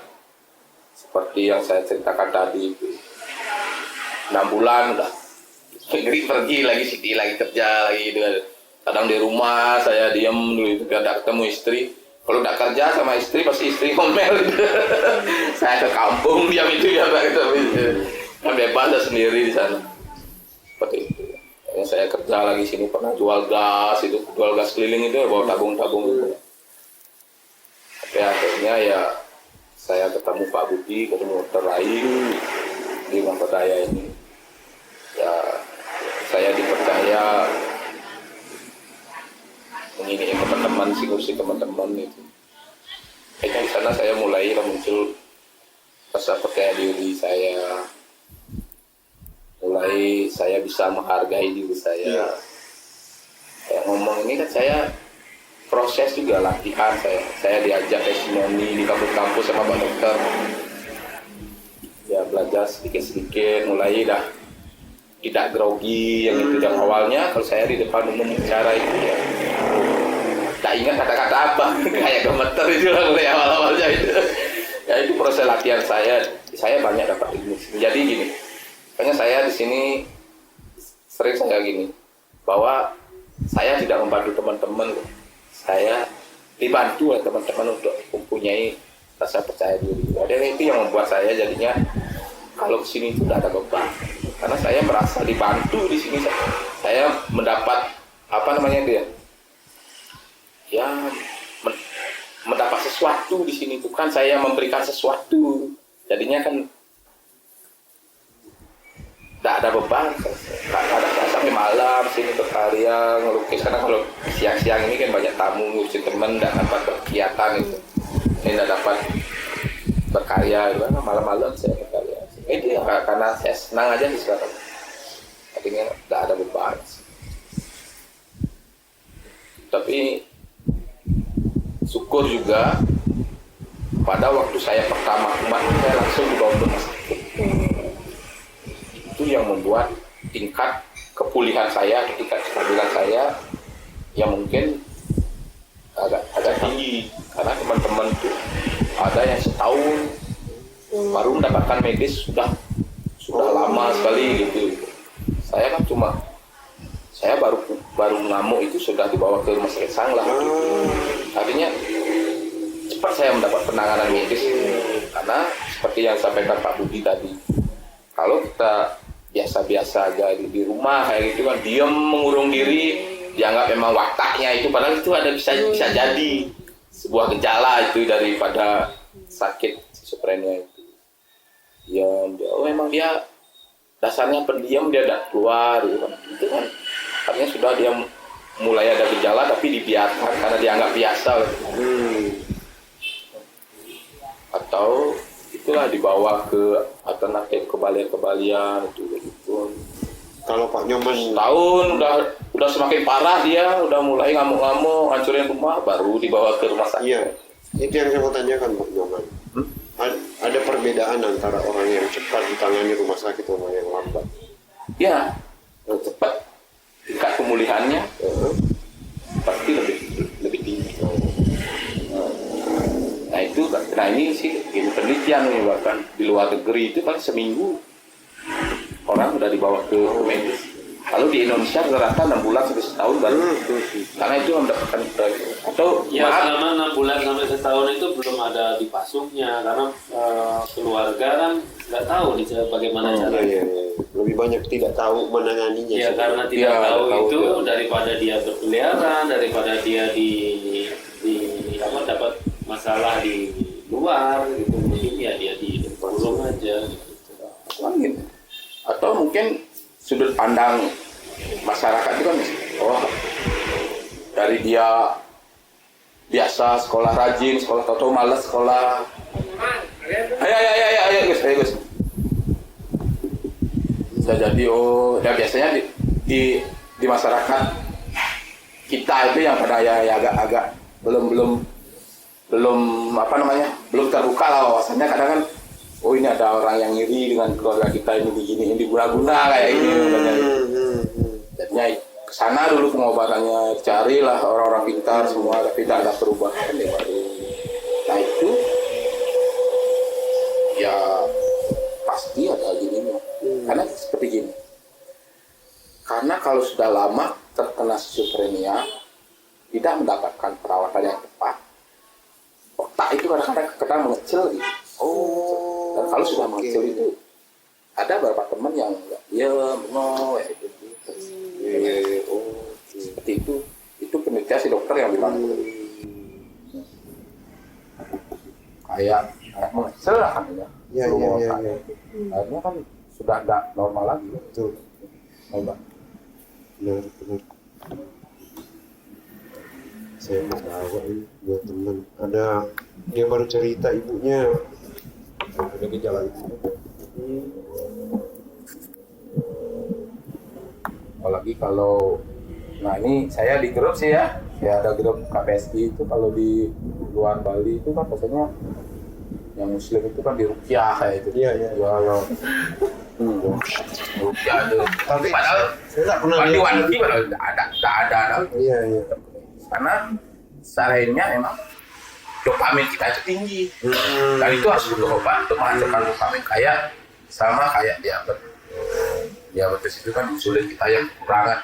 seperti yang saya ceritakan tadi itu. 6 bulan udah pergi lagi, Siti lagi kerja lagi gitu. Kadang di rumah saya diam dulu itu, tidak ketemu istri. Kalau tidak kerja sama istri pasti istri ngomel. Saya ke kampung diam itu ya Pak, itu kan bebas sendiri di sana. Seperti itu. Yang saya kerja lagi sini pernah jual gas keliling itu, bawa tabung-tabung itu. Tapi akhirnya ya saya ketemu Pak Budi, ketemu Dr. Raing di Badaya ini. Ya saya dipercaya mengini teman-teman, ngurusi teman-teman itu. Kayaknya di sana saya mulai muncul rasa percaya diri saya, mulai saya bisa menghargai diri saya. Kayak ngomong ini kan saya proses juga latihan, saya diajak testimoni di kampus-kampus sama Pak Dokter. Ya belajar sedikit-sedikit, mulai dah tidak grogi yang itu yang awalnya kalau saya di depan umum bicara itu ya tak ingat kata-kata apa, kayak gemeter itu lah mulai awal-awalnya itu. Ya itu proses latihan saya banyak dapat ilmu. Jadi gini, makanya saya di sini sering saya gini, bahwa saya tidak membantu teman-teman, saya dibantu oleh teman-teman untuk mempunyai rasa percaya diri. Dan itu yang membuat saya jadinya kalau kesini itu tidak ada beban, karena saya merasa dibantu di sini. Saya mendapat apa namanya dia? Ya mendapat sesuatu di sini, bukan saya memberikan sesuatu. Jadinya kan tidak ada beban, ada sampai malam sini berkarya ngelukis. Karena kalau siang-siang ini kan banyak tamu, ngurusin teman, tidak dapat berkegiatan itu. Ini tidak dapat berkarya, malam-malam saya berkarya. Itu ya karena saya senang aja sih sekarang. Artinya tidak ada beban. Tapi syukur juga pada waktu saya pertama umat saya langsung dibawa ke rumah sakit. Itu yang membuat tingkat kepulihan saya, tingkat kestabilan saya yang mungkin agak tinggi, karena teman-teman itu ada yang setahun baru mendapatkan medis sudah lama sekali gitu. Saya kan saya baru ngamuk itu sudah dibawa ke rumah sakit Sanglah gitu. Artinya cepat saya mendapat penanganan medis, karena seperti yang sampaikan Pak Budi tadi, kalau kita biasa-biasa aja di rumah kayak gitu kan, diam mengurung diri, dianggap memang wataknya itu, padahal itu ada bisa jadi sebuah gejala itu daripada sakit schizophrenia itu. Ya memang dia dasarnya pendiam, dia tidak keluar gitu kan. Itu kan artinya sudah dia mulai ada gejala tapi dibiarkan karena dianggap biasa. Atau itulah dibawa ke alternatif kebalian itu. Kalau Pak Nyoman Tahun udah semakin parah, dia udah mulai ngamuk-ngamuk, hancurin rumah, baru dibawa ke rumah sakit. iya, itu yang saya mau tanyakan Pak Nyoman. Ada perbedaan antara orang yang cepat ditangani rumah sakit sama yang lambat? Ya, yang cepat tingkat pemulihannya pasti lebih tinggi. Nah ini sih ini penelitian nih, bahkan di luar negeri itu kan seminggu orang udah dibawa ke medis. Kalau di Indonesia rata-rata 6 bulan sampai setahun baru. Karena itu mendapatkan atau Ya selama 6 bulan sampai setahun itu belum ada dipasungnya karena keluarga kan nggak tahu nih bagaimana caranya. Iya. Lebih banyak tidak tahu menanganinya. Ya karena tidak tahu itu daripada dia berkeliaran, daripada dia di dapat masalah di luar gitu, mungkin ya dia dikurung aja gitu. Atau mungkin sudut pandang masyarakat itu kan, dari dia biasa sekolah rajin, sekolah tahu malas sekolah. Ayo Gus. Bisa jadi ya biasanya di masyarakat kita itu yang pada ya agak belum terbuka lah wawasannya. Kadang kan ini ada orang yang ngiri dengan keluarga kita ini guna-guna kayak ini. Jadinya kesana dulu pengobatannya, carilah orang-orang pintar semua, tapi tidak ada perubahan. Nah itu ya pasti ada gini. Karena seperti gini, karena kalau sudah lama terkena schizophrenia, tidak mendapatkan perawatan yang tepat, otak itu kadang-kadang mengecil gitu. Dan kalau sudah mengecil itu ada beberapa teman yang seperti itu penelitian si dokter yang bilang kayak mengecil lah kan ya. Akhirnya kan sudah nggak normal lagi. Betul. Benar. Saya mau bawa ini buat teman. Dia baru cerita ibunya ada gejala itu. Apalagi kalau, nah ini saya di grup sih ya ada grup KPSI itu. Kalau di luar Bali itu kan biasanya yang Muslim itu kan di Rukyah kayak itu. Iya. Rukyah itu. Tapi Padahal saya tak pernah di lihat. Wangi padahal nggak ada. Iya. Karena selainnya emang dopamin kita itu tinggi. Dan itu harus butuh obat untuk menghancurkan dopamin. Kayak diabetes. Diabetes itu kan insulin kita yang kekurangan,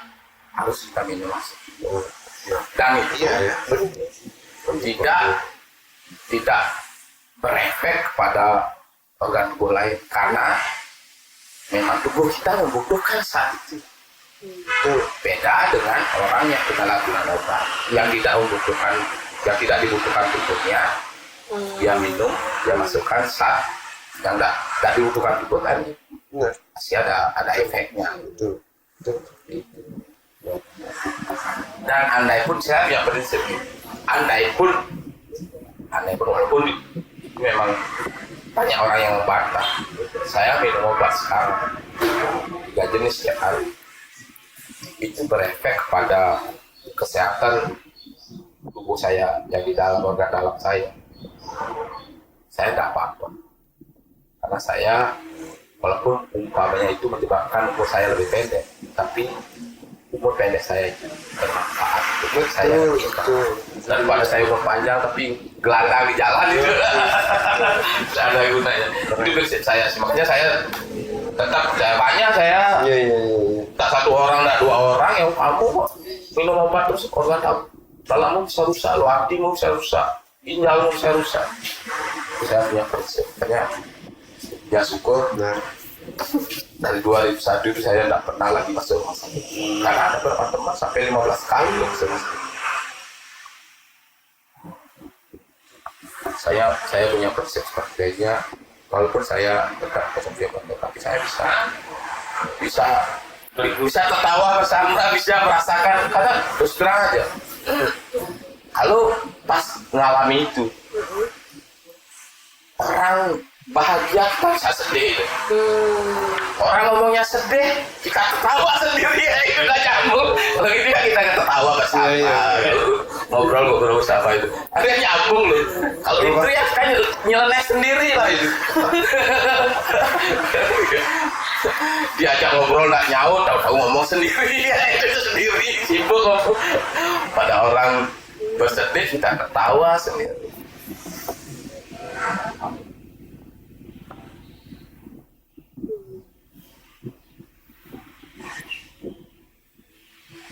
harus kita minum. Dan itu tidak berefek pada organ tubuh lain karena memang tubuh kita membutuhkan saat itu. Beda dengan orang yang penyalahgunaan obat yang tidak dibutuhkan tubuhnya, dia minum, dia masukkan saat yang tidak dibutuhkan tubuh kan masih ada efeknya. Dan andai pun saya yang prinsip, andai pun walaupun itu memang banyak orang yang membantah, saya minum obat sekarang 3 jenis setiap hari, itu berefek pada kesehatan tubuh saya yang di dalam organ dalam saya tidak apa-apa. Karena saya walaupun umpamanya itu menyebabkan umur saya lebih pendek, tapi umur pendek saya itu bermanfaat. Umur saya daripada saya umur panjang tapi gelandang di jalan itu tidak ada gunanya. Itu prinsip saya. Makanya saya tetap banyak saya tak 1 orang, tak 2 orang yang kamu kok minum obat terus organ dalammu bisa rusak, hatimu bisa rusak, ginjalmu bisa rusak. Saya punya prinsip. Makanya ya syukur dari 2001 itu saya tidak pernah lagi masuk rumah sakit. Karena ada beberapa teman sampai 15 kali masuk rumah sakit. Saya punya prinsip sepertinya, walaupun saya tetap konsumsi obat, tapi saya bisa bisa tertawa bersama, bisa merasakan. Karena terus terang aja, kalau pas ngalami itu, orang bahagia masa sedih. Orang ngomongnya sedih, kita ketawa sendiri, ya itu gak nyambung. Kalau gitu ya kita ketawa bersama, ngobrol bersama itu. Ada yang nyambung loh. Kalau itu ya kan nyeleneh sendiri lah itu. Diajak ngobrol nggak nyaut, tahu ngomong sendiri, ya itu sendiri, sibuk ngomong. Pada orang bersedih kita ketawa sendiri.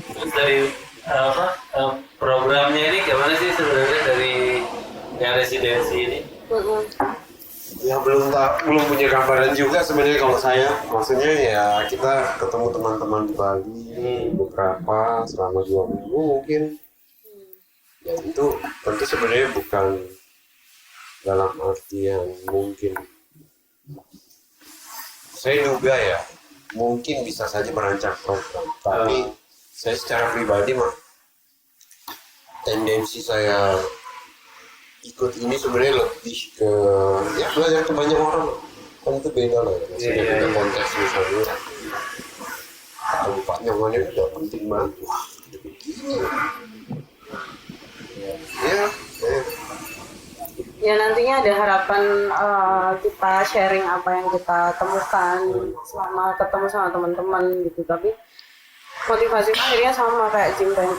Terus dari programnya ini gimana sih sebenarnya dari yang residensi ini? Ya belum punya gambaran juga sebenarnya kalau saya. Maksudnya ya kita ketemu teman-teman di Bali beberapa selama 2 minggu mungkin. Ya itu tentu sebenarnya bukan dalam arti yang mungkin. Saya duga ya mungkin bisa saja merancang program, tapi saya secara pribadi mah tendensi saya ikut ini sebenarnya lebih ke ya belajar ke banyak orang, kan itu beda lah ya. Maksudnya kita konteks misalnya kabupaten mana udah penting banget, wah udah begini ya. Ya nantinya ada harapan kita sharing apa yang kita temukan selama ketemu sama teman-teman gitu. Tapi motivasi akhirnya sama kayak Jim tadi,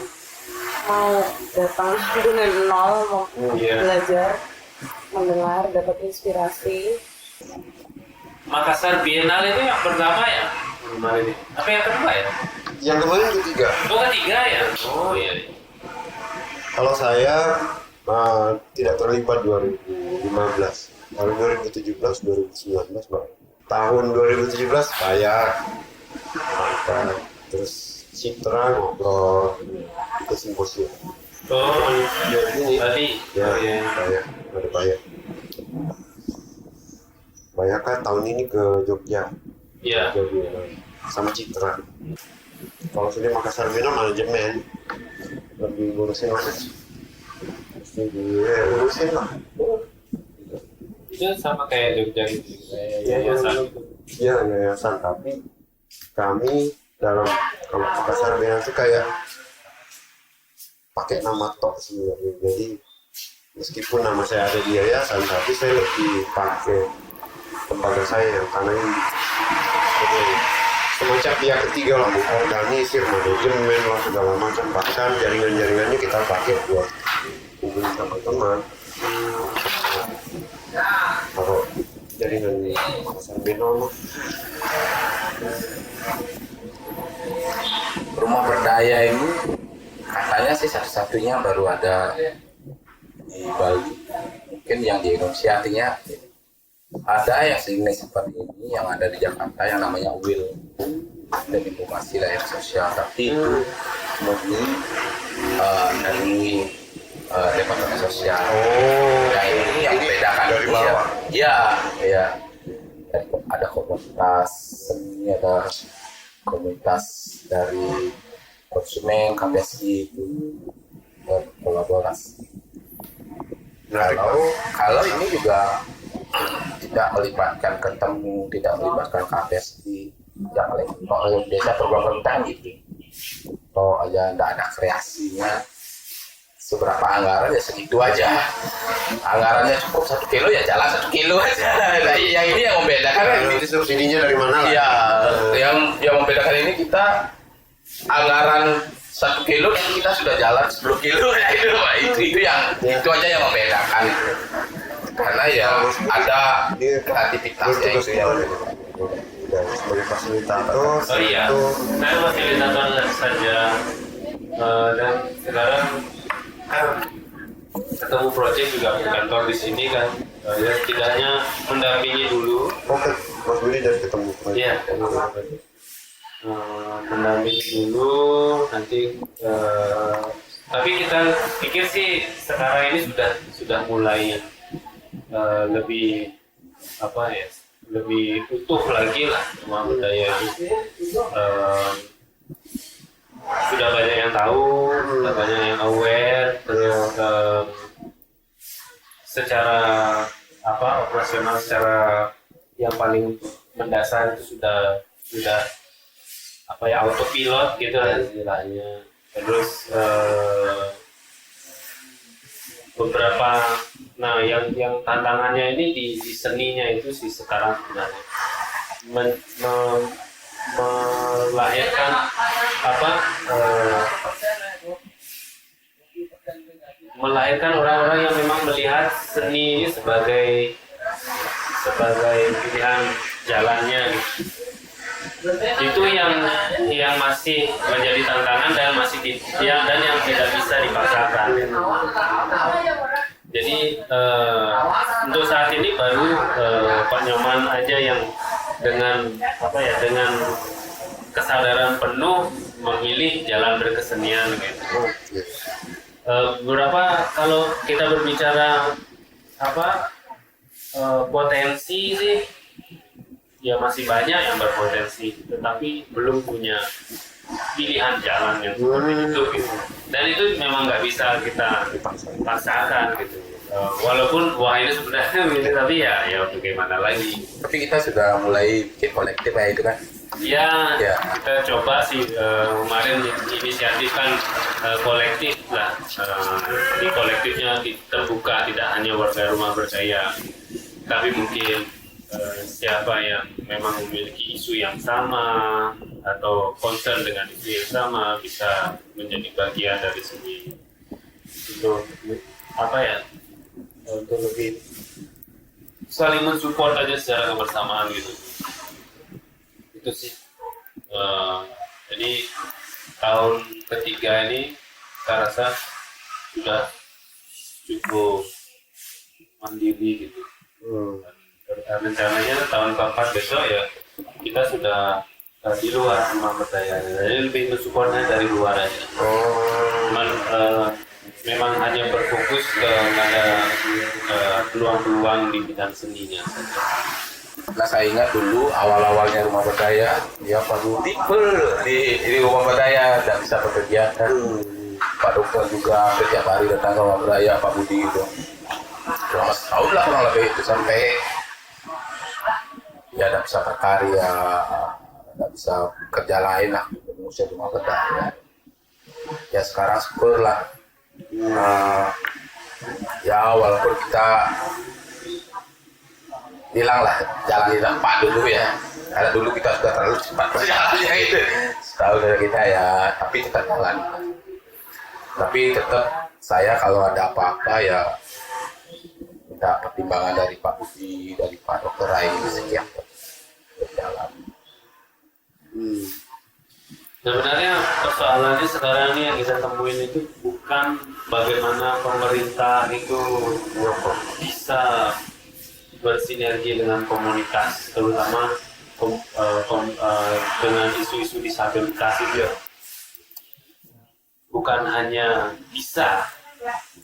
mau datang dengan nol, mau belajar, mendengar, dapat inspirasi. Makassar Biennale itu yang pertama ya? Kemarin ini. Apa yang kedua ya? Yang kemarin ketiga. Oh ketiga ya? Oh iya. Kalau saya tidak terlibat 2015, tahun 2017, 2019 Pak. Tahun 2017 saya makan, terus Citra ngobrol, ikut simposium. Oh Ya ini, tadi. ya Oh, iya. saya ada Bayar. Bayar kan tahun ini ke Jogja, Iya. sama Citra. Kalau sini Makassar Biennale manajemen, lebih ngurusin manajemen. Urusin lah. Itu sama kayak Jogja gitu, kayak yayasan gitu. Iya yayasan, tapi kami dalam kalau Makassar Biennale itu kayak pakai nama tok sebenarnya. Jadi meskipun nama saya ada di yayasan, tapi saya lebih pakai lembaga saya yang karena ini jadi semacam pihak ketiga lah, organisir manajemen lah segala macam, bahkan jaringan-jaringannya kita pakai buat hubungi teman-teman. Kalau jaringan Makassar Biennale mah Rumah Berdaya ini katanya sih satu-satunya baru ada di Bali, mungkin yang di Indonesia. Artinya ada yang sejenis seperti ini yang ada di Jakarta yang namanya WIL, dan informasi layanan sosial, tapi itu murni dari Departemen Sosial. Nah ini yang membedakan dari bawah. Ya. Ada komunitas seni, ada komunitas dari konsumen, KPSI itu berkolaborasi. Kalau ini juga tidak melibatkan ketemu, tidak melibatkan KPSI, yang paling biasa program pemerintah gitu. Kalau aja tidak ada kreasinya, seberapa anggaran ya segitu aja. Anggarannya cukup 1 kilo ya jalan 1 kilo aja. Nah, yang ini yang membedakan nanti subsidinya dari mana lah? Iya, yang membedakan ini kita anggaran 1 kilo dan kita sudah jalan 10 kilo. Ya, itu yang itu aja yang membedakan. Karena ya ada kreativitasnya itu ya. Sebagai fasilitator. Oh iya, saya fasilitator saja. Dan sekarang kan ketemu project juga di kantor di sini kan, ya setidaknya mendampingi dulu. Oke, Mas Budi dari ketemu. Iya, mendampingi dulu nanti. Tapi kita pikir sih sekarang ini sudah mulai lebih apa ya, lebih utuh lagi lah Rumah Berdaya itu. eh, sudah banyak yang tahu, sudah banyak yang aware, terus secara operasional secara yang paling mendasar itu sudah autopilot gitu kan istilahnya. Terus beberapa yang tantangannya ini di seninya itu sih sekarang sebenarnya melahirkan melahirkan orang-orang yang memang melihat seni ini sebagai pilihan jalannya gitu. Itu yang masih menjadi tantangan dan yang tidak bisa dipaksakan. Jadi untuk saat ini baru Pak Nyoman aja yang dengan kesadaran penuh memilih jalan berkesenian gitu. Beberapa kalau kita berbicara potensi sih ya masih banyak yang berpotensi, tetapi belum punya pilihan jalan yang seperti itu gitu. Dan itu memang nggak bisa kita paksakan gitu. Walaupun ini sebenarnya gitu, tapi ya bagaimana lagi. Tapi kita sudah mulai bikin kolektif ya itu kan. Ya, Ya. kita coba sih kemarin inisiatifkan kolektif lah. Di kolektifnya terbuka, tidak hanya warga Rumah Berdaya, tapi mungkin siapa yang memang memiliki isu yang sama atau concern dengan isu yang sama bisa menjadi bagian dari sini untuk untuk lebih saling mensupport aja secara kebersamaan gitu. Itu sih. Jadi tahun ketiga ini saya rasa sudah cukup mandiri gitu. Rencananya tahun keempat besok ya kita sudah di luar Rumah Berdaya, jadi lebih mensupportnya dari luar aja. Cuman memang hanya berfokus kepada peluang-peluang di bidang seninya saja. Nah saya ingat dulu awal-awalnya Rumah Berdaya, ya Pak Budi di Rumah Berdaya tidak bisa bekerja kan. Pak Dokter juga setiap hari datang ke Rumah Berdaya Pak Budi gitu. Selama setahun lah kurang lebih itu sampai ya tidak bisa berkarya, tidak bisa kerja lain lah mengusir Rumah Berdaya. Ya sekarang syukurlah. Ya walaupun kita hilang lah jalan di tempat dulu ya, karena dulu kita sudah terlalu cepat berjalannya itu setahun dari kita ya, tapi tetap jalan. Tapi tetap saya kalau ada apa-apa ya minta pertimbangan dari Pak Budi, dari Pak Dokter Rai sekian berjalan. Sebenarnya persoalannya sekarang ini yang kita temuin itu bukan bagaimana pemerintah itu bisa bersinergi dengan komunitas, terutama dengan isu-isu disabilitas itu. Bukan hanya bisa,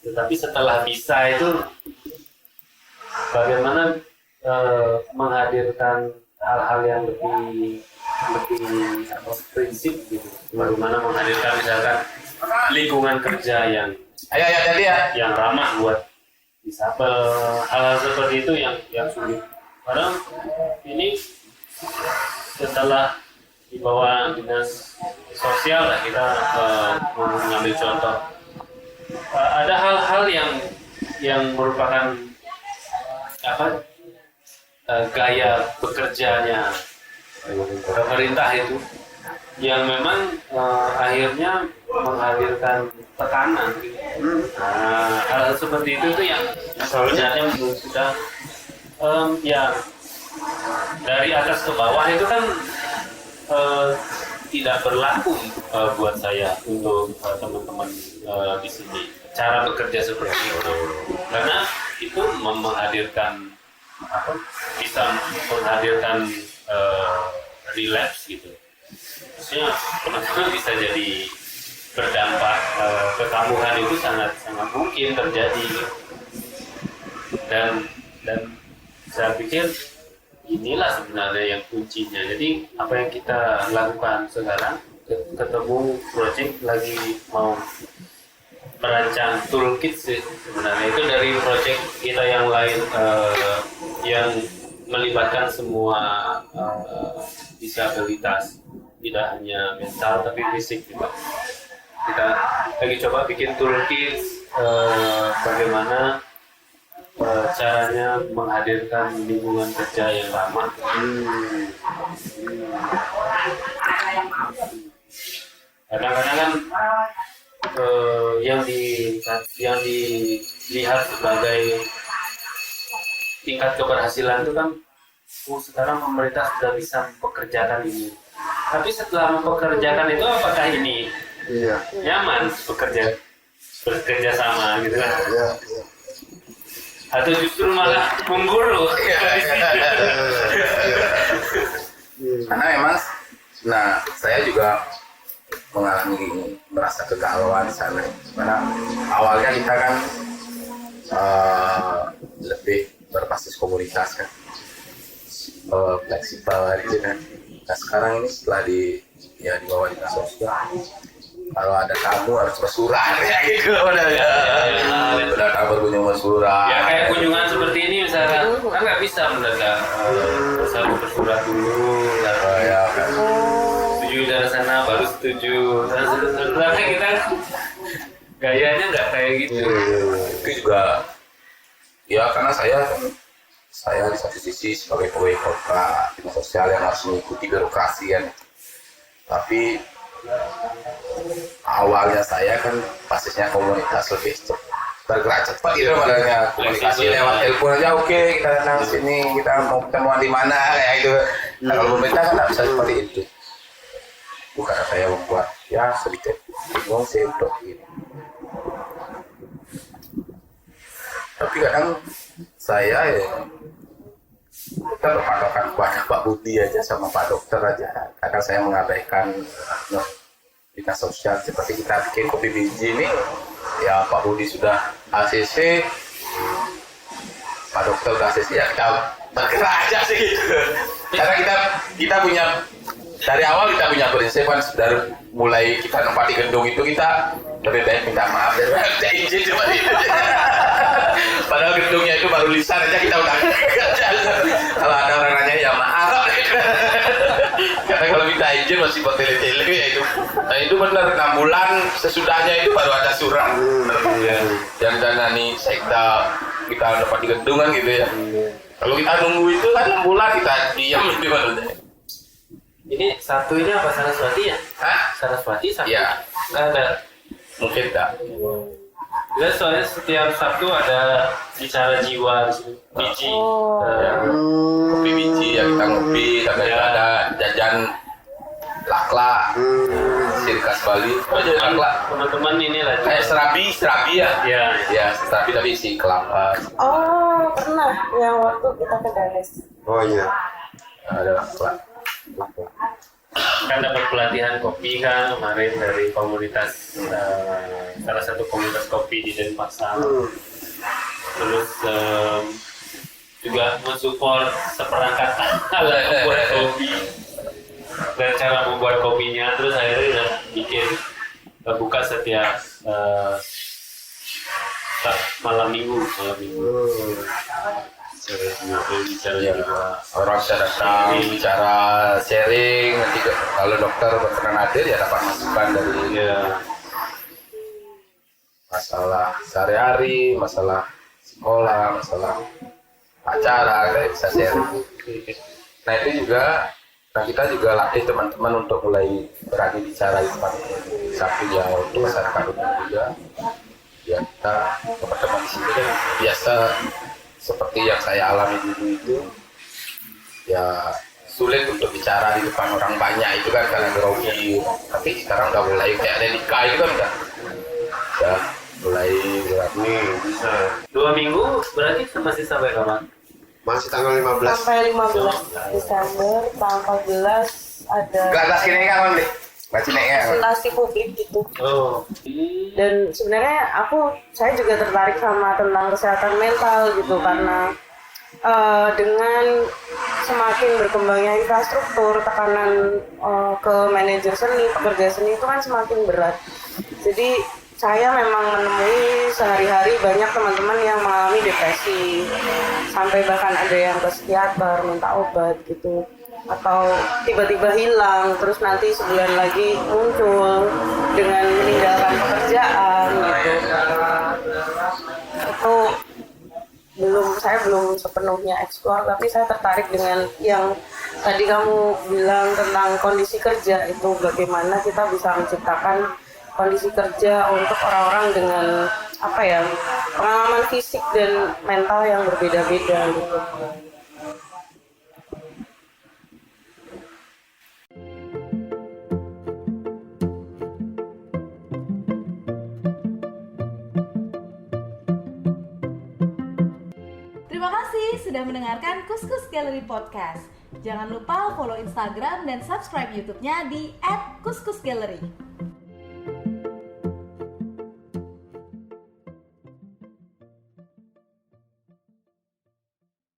tetapi setelah bisa itu bagaimana menghadirkan hal-hal yang lebih prinsip gitu. Bagaimana menghadirkan misalkan lingkungan kerja yang ramah buat disabel, hal-hal seperti itu yang sulit. Padahal ini setelah di bawah dinas sosial lah kita mengambil contoh, ada hal-hal yang merupakan gaya bekerjanya pemerintah itu yang memang akhirnya menghadirkan tekanan. Hal seperti itu tuh yang sebenarnya sudah ya dari atas ke bawah itu kan tidak berlaku buat saya untuk teman-teman di sini cara bekerja seperti itu, karena itu bisa menghadirkan relapse gitu. Maksudnya teman-teman bisa jadi berdampak kekambuhan itu sangat mungkin terjadi. Dan saya pikir inilah sebenarnya yang kuncinya. Jadi apa yang kita lakukan sekarang, ketemu project lagi mau merancang toolkit sih sebenarnya, itu dari project kita yang lain yang melibatkan semua disabilitas, tidak hanya mental tapi fisik juga. Kita lagi coba bikin toolkit bagaimana caranya menghadirkan lingkungan kerja yang ramah. Kadang-kadang kan yang dilihat sebagai tingkat keberhasilan itu kan sekarang pemerintah sudah bisa mempekerjakan ini. Tapi setelah mempekerjakan itu apakah ini nyaman bekerja sama gitu kan? Atau justru malah mengguru? Karena memang, nah saya juga mengalami merasa kegalauan di sana. Karena awalnya kita kan lebih berbasis komunitas kan, fleksibel gitu kan. Nah sekarang ini setelah di bawah dinas sosial, kalau ada tamu harus bersurat ya gitu, udah kabar kunjung bersurat. Ya kayak kunjungan seperti ini misalnya, kan nggak bisa mendadak, harus bersurat dulu. Ya kan. Setuju dari sana baru setuju. Dan sebenarnya kita gayanya nggak kayak gitu. Itu juga ya karena saya di satu sisi sebagai pegawai kota dinas sosial yang harus mengikuti birokrasi kan, tapi awalnya saya kan basisnya komunitas, lebih bergerak cepat gitu makanya komunikasi lewat telepon aja, oke kita datang sini, kita mau ketemuan di mana kayak gitu. Nah kalau pemerintah kan nggak bisa seperti itu. Bukan saya membuat ya sedikit bingung sih untuk ini. Tapi kadang saya kita berpatokan kepada Pak Budi aja sama Pak Dokter aja. Kadang saya mengabaikan dinas sosial seperti kita bikin kopi biji ini, ya Pak Budi sudah ACC, Pak Dokter udah ACC, ya kita bergerak aja sih gitu. Karena kita punya dari awal kita punya prinsip kan, dari mulai kita nempati gedung itu kita lebih baik minta maaf daripada minta izin seperti itu. Padahal gedungnya itu baru lisan aja kita udah kalau ada orang nanya ya maaf. Karena kalau minta izin masih buat tele-tele ya itu. Nah itu benar 6 bulan sesudahnya itu baru ada surat. Yang danani sekda kita dapat di gedung kan gitu ya. Kalau kita nunggu itu kan 6 bulan kita diam di mana. Ini satu ini apa Saraswati ya? Hah? Saraswati satu? Iya. Nggak ada. Mungkin tak. Ya, soalnya setiap Sabtu ada bicara jiwa di sini. Biji. Kopi biji ya kita ngopi, tapi ada jajan lakla, sirkas Bali, jajan lakla. Teman-teman ini lah. Kayak serabi ya? Ya. Ya, serabi tapi isi kelapa. Oh, pernah yang waktu kita ke Danes. Oh iya. Ada lakla. Kan dapat pelatihan kopi kan kemarin dari komunitas salah satu komunitas kopi di Denpasar. Terus juga mensupport seperangkat alat membuat kopi dan cara membuat kopinya. Terus akhirnya udah bikin buka setiap malam minggu. Bicara juga Orang bisa datang, bicara sharing, nanti kalau dokter berkenan hadir ya dapat masukan dari masalah sehari-hari, masalah sekolah, masalah acara, kita bisa sharing. Nah itu juga, nah kita juga latih teman-teman untuk mulai berani bicara di depan samping ya untuk masyarakat umum juga. Ya kita teman-teman di sini kan biasa seperti yang saya alami dulu itu ya sulit untuk bicara di depan orang banyak itu kan karena grogi. Tapi sekarang udah mulai kayak ada nikah itu kan udah mulai berani. bisa 2 minggu berarti masih sampai kapan? Masih tanggal 15. Sampai 15 Desember, tanggal 14 ada Gelas gini kan deh, baca ya. presentasi publik gitu. Oh. Dan sebenarnya saya juga tertarik sama tentang kesehatan mental gitu karena dengan semakin berkembangnya infrastruktur, tekanan ke manajer seni, pekerja seni itu kan semakin berat. Jadi saya memang menemui sehari-hari banyak teman-teman yang mengalami depresi, sampai bahkan ada yang ke psikiater minta obat gitu, atau tiba-tiba hilang, terus nanti sebulan lagi muncul dengan meninggalkan pekerjaan gitu. Itu saya belum sepenuhnya eksplor, tapi saya tertarik dengan yang tadi kamu bilang tentang kondisi kerja itu, bagaimana kita bisa menciptakan kondisi kerja untuk orang-orang dengan pengalaman fisik dan mental yang berbeda-beda gitu. Terima kasih sudah mendengarkan Kuskus Gallery Podcast. Jangan lupa follow Instagram dan subscribe YouTube-nya di @kuskusgallery.